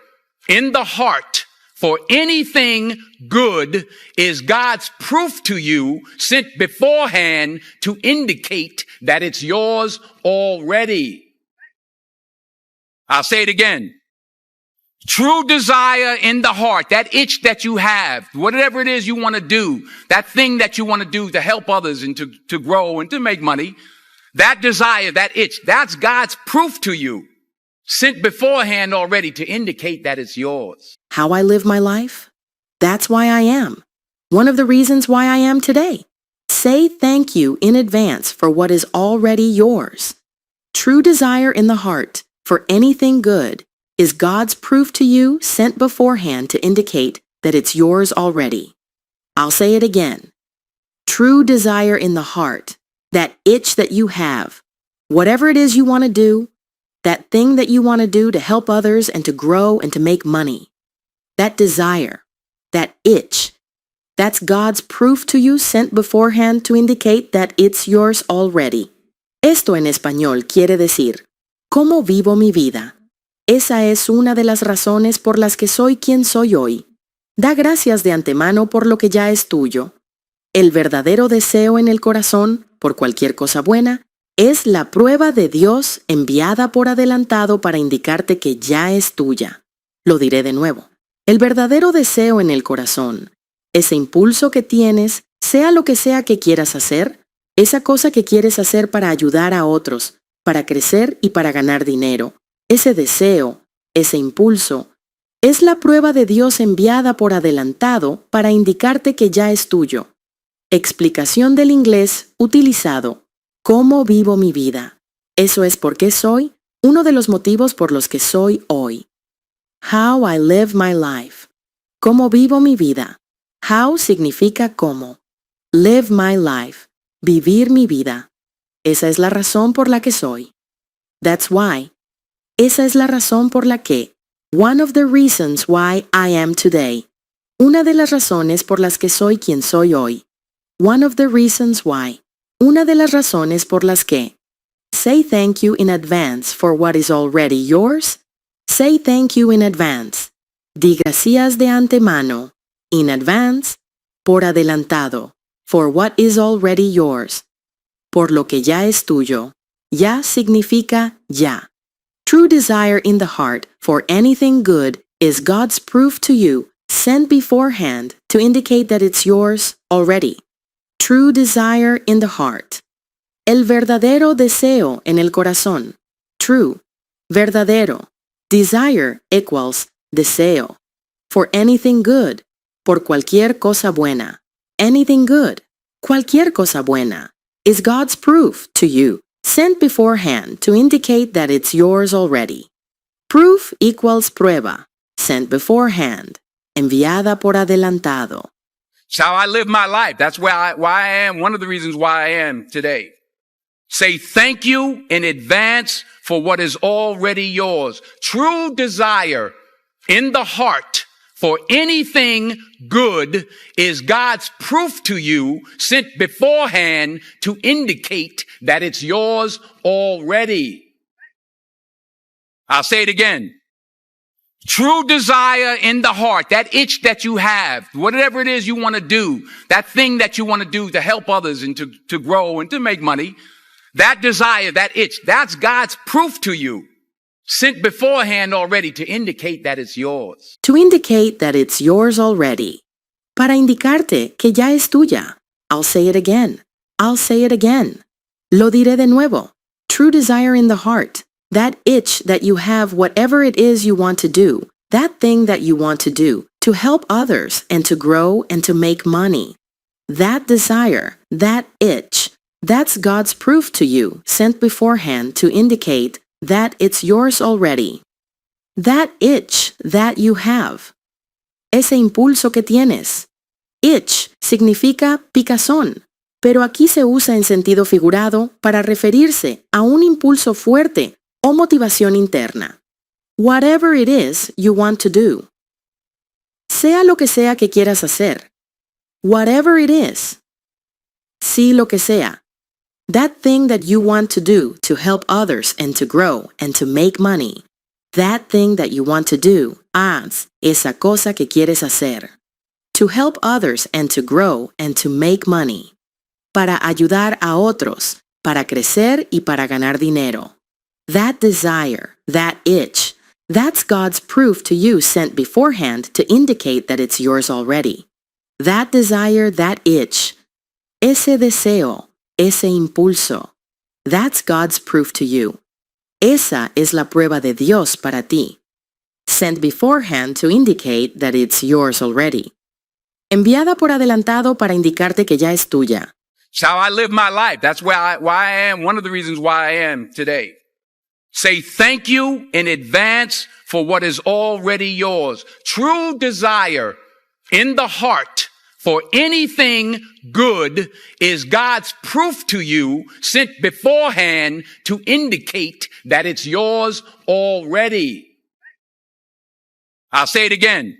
in the heart for anything good is God's proof to you sent beforehand to indicate that it's yours already. I'll say it again. True desire in the heart, that itch that you have, whatever it is you want to do, that thing that you want to do to help others and to grow and to make money, that desire, that itch, that's God's proof to you, sent beforehand already to indicate that it's yours. How I live my life? That's why I am. One of the reasons why I am today. Say thank you in advance for what is already yours. True desire in the heart for anything good is God's proof to you sent beforehand to indicate that it's yours already. I'll say it again. True desire in the heart, that itch that you have, whatever it is you want to do, that thing that you want to do to help others and to grow and to make money. That desire, that itch, that's God's proof to you sent beforehand to indicate that it's yours already. Esto en español quiere decir, ¿cómo vivo mi vida? Esa es una de las razones por las que soy quien soy hoy. Da gracias de antemano por lo que ya es tuyo. El verdadero deseo en el corazón, por cualquier cosa buena, es la prueba de Dios enviada por adelantado para indicarte que ya es tuya. Lo diré de nuevo. El verdadero deseo en el corazón, ese impulso que tienes, sea lo que sea que quieras hacer, esa cosa que quieres hacer para ayudar a otros, para crecer y para ganar dinero, ese deseo, ese impulso, es la prueba de Dios enviada por adelantado para indicarte que ya es tuyo. Explicación del inglés utilizado. ¿Cómo vivo mi vida? Eso es por qué soy, uno de los motivos por los que soy hoy. How I live my life. ¿Cómo vivo mi vida? How significa cómo. Live my life. Vivir mi vida. Esa es la razón por la que soy. That's why. Esa es la razón por la que. One of the reasons why I am today. Una de las razones por las que soy quien soy hoy. One of the reasons why. Una de las razones por las que. Say thank you in advance for what is already yours. Say thank you in advance. Di gracias de antemano. In advance. Por adelantado. For what is already yours. Por lo que ya es tuyo. Ya significa ya. True desire in the heart for anything good is God's proof to you, sent beforehand to indicate that it's yours already. True desire in the heart. El verdadero deseo en el corazón. True. Verdadero. Desire equals deseo. For anything good. Por cualquier cosa buena. Anything good. Cualquier cosa buena. Is God's proof to you, sent beforehand to indicate that it's yours already. Proof equals prueba. Sent beforehand. Enviada por adelantado. It's how I live my life. That's why I am, one of the reasons why I am today. Say thank you in advance for what is already yours. True desire in the heart for anything good is God's proof to you, sent beforehand to indicate that it's yours already. I'll say it again. True desire in the heart, that itch that you have, whatever it is you want to do, that thing that you want to do to help others and to grow and to make money, that desire, that itch, that's God's proof to you, sent beforehand already to indicate that it's yours. To indicate that it's yours already. Para indicarte que ya es tuya. I'll say it again. I'll say it again. Lo diré de nuevo. True desire in the heart. That itch that you have, whatever it is you want to do, that thing that you want to do, to help others and to grow and to make money. That desire, that itch, that's God's proof to you, sent beforehand to indicate that it's yours already. That itch that you have. Ese impulso que tienes. Itch significa picazón, pero aquí se usa en sentido figurado para referirse a un impulso fuerte o motivación interna. Whatever it is you want to do. Sea lo que sea que quieras hacer. Whatever it is. Sí lo que sea. That thing that you want to do to help others and to grow and to make money. That thing that you want to do. Haz esa cosa que quieres hacer. To help others and to grow and to make money. Para ayudar a otros, para crecer y para ganar dinero. That desire, that itch, that's God's proof to you sent beforehand to indicate that it's yours already. That desire, that itch, ese deseo, ese impulso, that's God's proof to you. Esa es la prueba de Dios para ti. Sent beforehand to indicate that it's yours already. Enviada por adelantado para indicarte que ya es tuya. It's how I live my life. That's why I am, one of the reasons why I am today. Say thank you in advance for what is already yours. True desire in the heart for anything good is God's proof to you, sent beforehand to indicate that it's yours already. I'll say it again.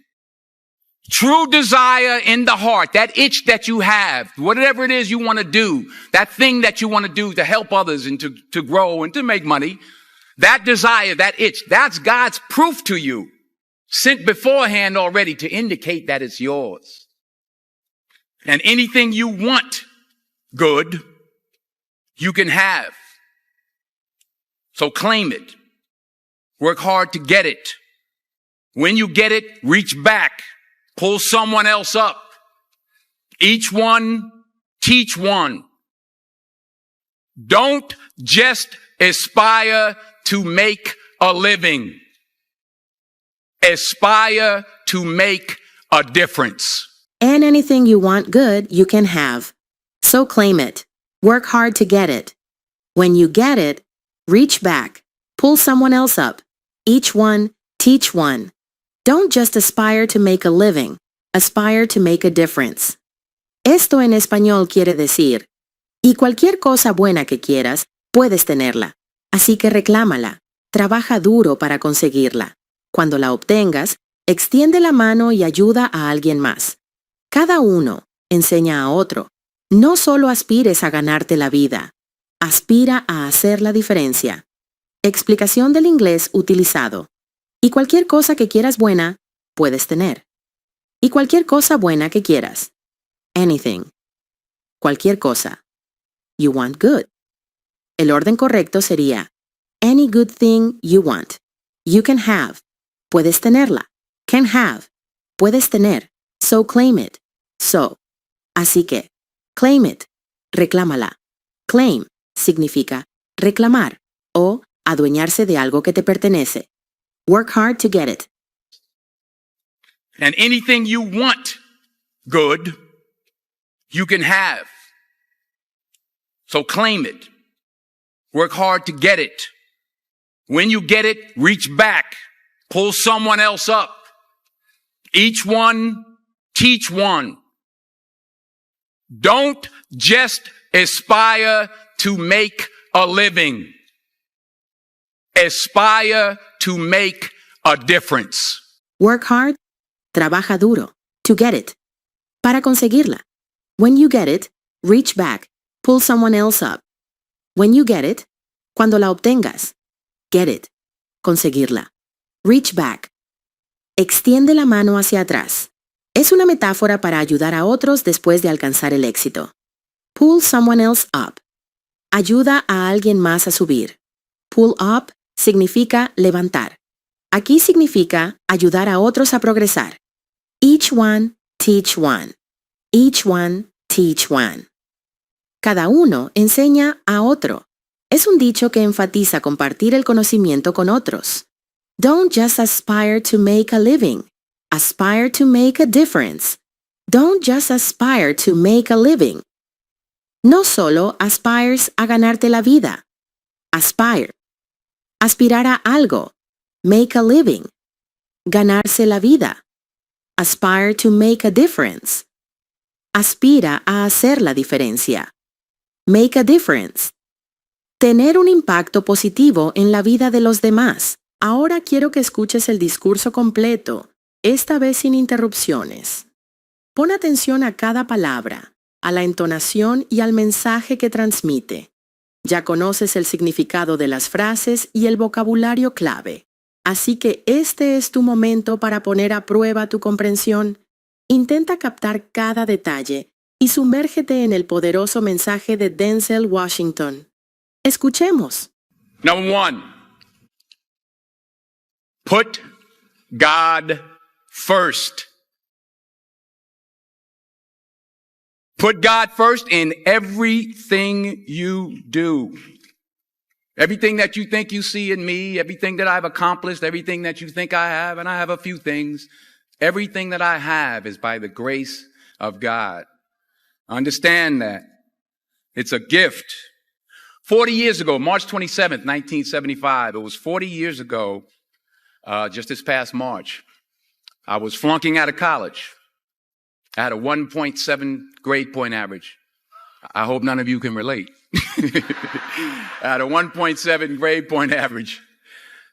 True desire in the heart, that itch that you have, whatever it is you want to do, that thing that you want to do to help others and to grow and to make money, that desire, that itch, that's God's proof to you, sent beforehand already to indicate that it's yours. And anything you want good, you can have. So claim it. Work hard to get it. When you get it, reach back. Pull someone else up. Each one, teach one. Don't just aspire to make a living. Aspire to make a difference. And anything you want good, you can have. So claim it. Work hard to get it. When you get it, reach back. Pull someone else up. Each one, teach one. Don't just aspire to make a living. Aspire to make a difference. Esto en español quiere decir, y cualquier cosa buena que quieras, puedes tenerla. Así que reclámala. Trabaja duro para conseguirla. Cuando la obtengas, extiende la mano y ayuda a alguien más. Cada uno enseña a otro. No solo aspires a ganarte la vida. Aspira a hacer la diferencia. Explicación del inglés utilizado. Y cualquier cosa que quieras buena, puedes tener. Y cualquier cosa buena que quieras. Anything. Cualquier cosa. You want good. El orden correcto sería any good thing you want. You can have. Puedes tenerla. Can have. Puedes tener. So claim it. So. Así que, claim it. Reclámala. Claim significa reclamar o adueñarse de algo que te pertenece. Work hard to get it. And anything you want good, you can have. So claim it. Work hard to get it. When you get it, reach back. Pull someone else up. Each one, teach one. Don't just aspire to make a living. Aspire to make a difference. Work hard. Trabaja duro. To get it. Para conseguirla. When you get it, reach back. Pull someone else up. When you get it, cuando la obtengas. Get it. Conseguirla. Reach back. Extiende la mano hacia atrás. Es una metáfora para ayudar a otros después de alcanzar el éxito. Pull someone else up. Ayuda a alguien más a subir. Pull up significa levantar. Aquí significa ayudar a otros a progresar. Each one, teach one. Each one, teach one. Cada uno enseña a otro. Es un dicho que enfatiza compartir el conocimiento con otros. Don't just aspire to make a living. Aspire to make a difference. Don't just aspire to make a living. No solo aspires a ganarte la vida. Aspire. Aspirar a algo. Make a living. Ganarse la vida. Aspire to make a difference. Aspira a hacer la diferencia. Make a difference. Tener un impacto positivo en la vida de los demás. Ahora quiero que escuches el discurso completo, esta vez sin interrupciones. Pon atención a cada palabra, a la entonación y al mensaje que transmite. Ya conoces el significado de las frases y el vocabulario clave. Así que este es tu momento para poner a prueba tu comprensión. Intenta captar cada detalle y sumérgete en el poderoso mensaje de Denzel Washington. Escuchemos. Number one, put God first. Put God first in everything you do. Everything that you think you see in me, everything that I've accomplished, everything that you think I have, and I have a few things, everything that I have is by the grace of God. Understand that. It's a gift. 40 years ago, March 27th, 1975, it was 40 years ago, just this past March, I was flunking out of college. I had a 1.7 grade point average. I hope none of you can relate. I had a 1.7 grade point average.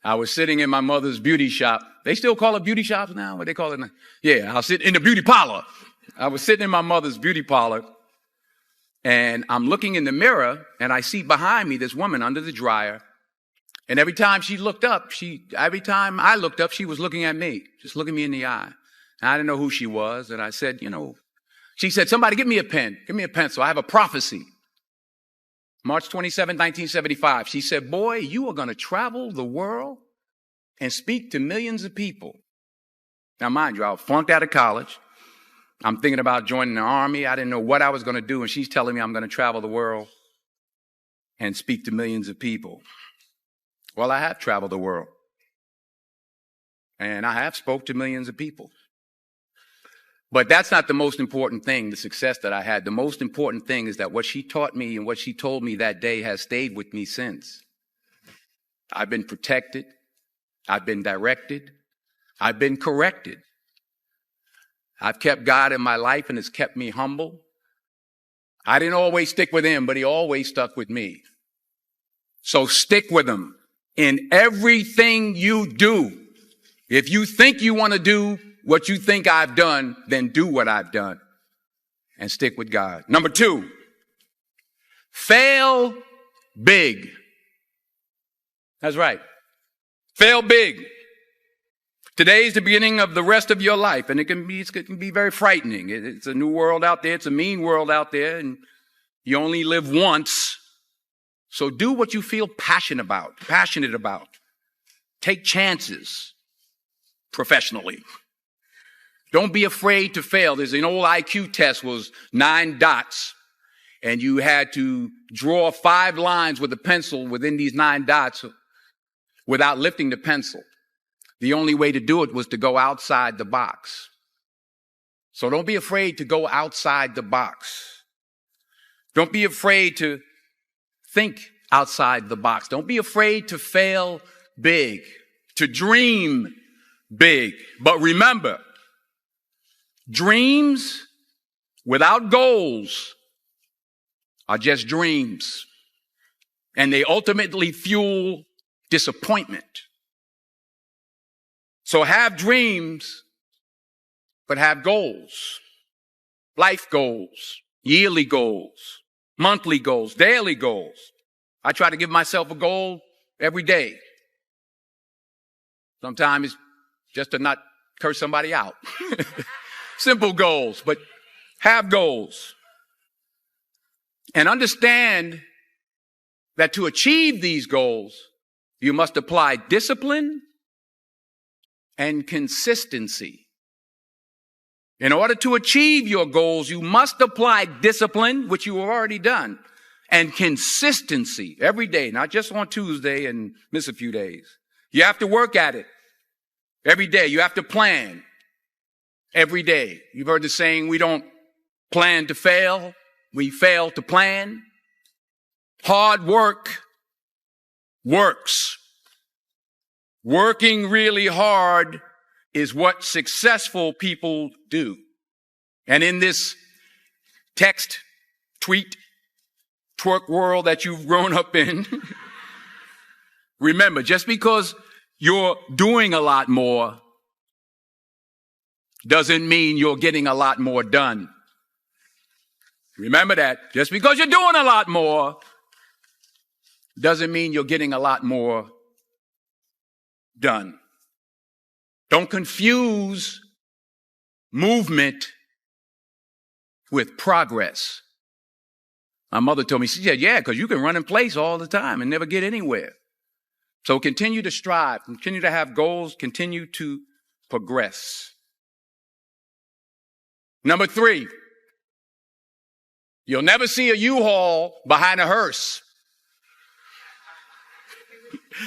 I was sitting in my mother's beauty shop. They still call it beauty shops now? What they call it now? Yeah, I was sitting in the beauty parlor. I was sitting in my mother's beauty parlor, and I'm looking in the mirror, and I see behind me this woman under the dryer. And every time she looked up, every time I looked up, she was looking at me, just looking me in the eye. And I didn't know who she was, and I said, she said, somebody give me a pen, give me a pencil. I have a prophecy. March 27, 1975. She said, boy, you are going to travel the world and speak to millions of people. Now, mind you, I was flunked out of college. I'm thinking about joining the army. I didn't know what I was going to do. And she's telling me I'm going to travel the world and speak to millions of people. Well, I have traveled the world. And I have spoke to millions of people. But that's not the most important thing, the success that I had. The most important thing is that what she taught me and what she told me that day has stayed with me since. I've been protected. I've been directed. I've been corrected. I've kept God in my life and it's kept me humble. I didn't always stick with him, but he always stuck with me. So stick with him in everything you do. If you think you want to do what you think I've done, then do what I've done and stick with God. Number 2, fail big. That's right. Fail big. Today is the beginning of the rest of your life, and it can be very frightening. It's a new world out there. It's a mean world out there, and you only live once. So do what you feel passionate about. Take chances professionally. Don't be afraid to fail. There's an old IQ test, was 9 dots, and you had to draw 5 lines with a pencil within these 9 dots without lifting the pencil. The only way to do it was to go outside the box. So don't be afraid to go outside the box. Don't be afraid to think outside the box. Don't be afraid to fail big, to dream big. But remember, dreams without goals are just dreams, and they ultimately fuel disappointment. So have dreams, but have goals, life goals, yearly goals, monthly goals, daily goals. I try to give myself a goal every day. Sometimes it's just to not curse somebody out. Simple goals, but have goals. And understand that to achieve these goals, you must apply discipline and consistency. In order to achieve your goals, you must apply discipline, which you have already done, and consistency every day, not just on Tuesday and miss a few days. You have to work at it every day. You have to plan every day. You've heard the saying, we don't plan to fail, we fail to plan. Hard work works. Working really hard is what successful people do. And in this text, tweet, twerk world that you've grown up in, remember, just because you're doing a lot more doesn't mean you're getting a lot more done. Remember that. Just because you're doing a lot more doesn't mean you're getting a lot more done. Don't confuse movement with progress. My mother told me, she said, yeah, because you can run in place all the time and never get anywhere. So continue to strive, continue to have goals, continue to progress. Number 3, you'll never see a U-Haul behind a hearse.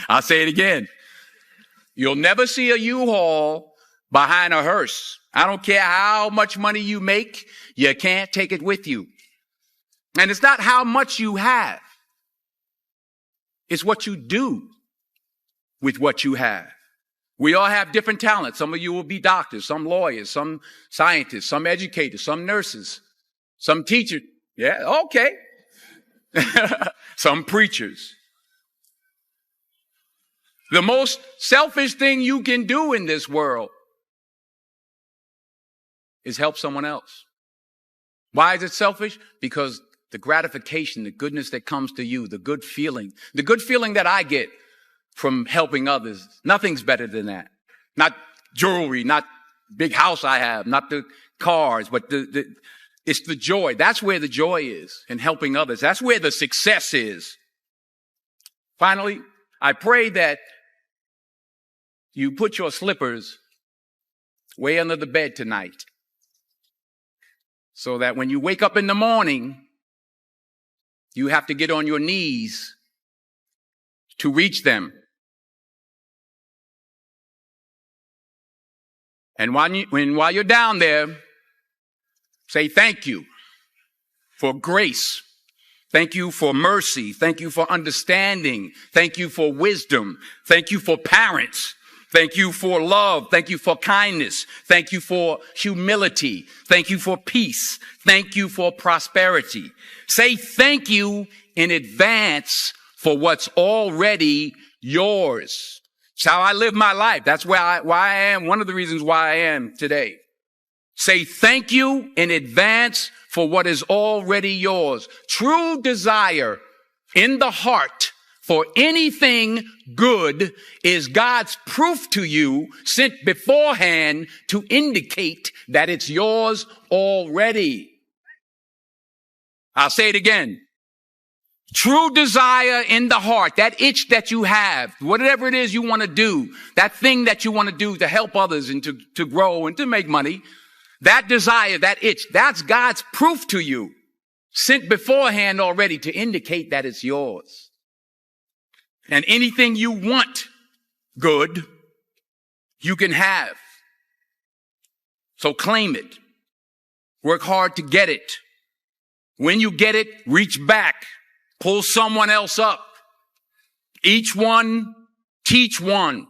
I'll say it again. You'll never see a U-Haul behind a hearse. I don't care how much money you make, you can't take it with you. And it's not how much you have. It's what you do with what you have. We all have different talents. Some of you will be doctors, some lawyers, some scientists, some educators, some nurses, some teachers. Yeah, okay. Some preachers. The most selfish thing you can do in this world is help someone else. Why is it selfish? Because the gratification, the goodness that comes to you, the good feeling that I get from helping others, nothing's better than that. Not jewelry, not big house I have, not the cars, but the It's the joy. That's where the joy is in helping others. That's where the success is. Finally, I pray that you put your slippers way under the bed tonight so that when you wake up in the morning, you have to get on your knees to reach them. And while you're down there, say thank you for grace. Thank you for mercy. Thank you for understanding. Thank you for wisdom. Thank you for parents. Thank you for love. Thank you for kindness. Thank you for humility. Thank you for peace. Thank you for prosperity. Say thank you in advance for what's already yours. It's how I live my life. That's why I am, one of the reasons why I am today. Say thank you in advance for what is already yours. True desire in the heart for anything good is God's proof to you sent beforehand to indicate that it's yours already. I'll say it again. True desire in the heart, that itch that you have, whatever it is you want to do, that thing that you want to do to help others and to grow and to make money, that desire, that itch, that's God's proof to you, sent beforehand already to indicate that it's yours. And anything you want good, you can have. So claim it. Work hard to get it. When you get it, reach back. Pull someone else up. Each one, teach one.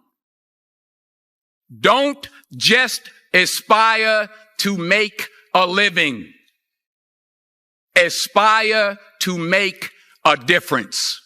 Don't just aspire to make a living. Aspire to make a difference.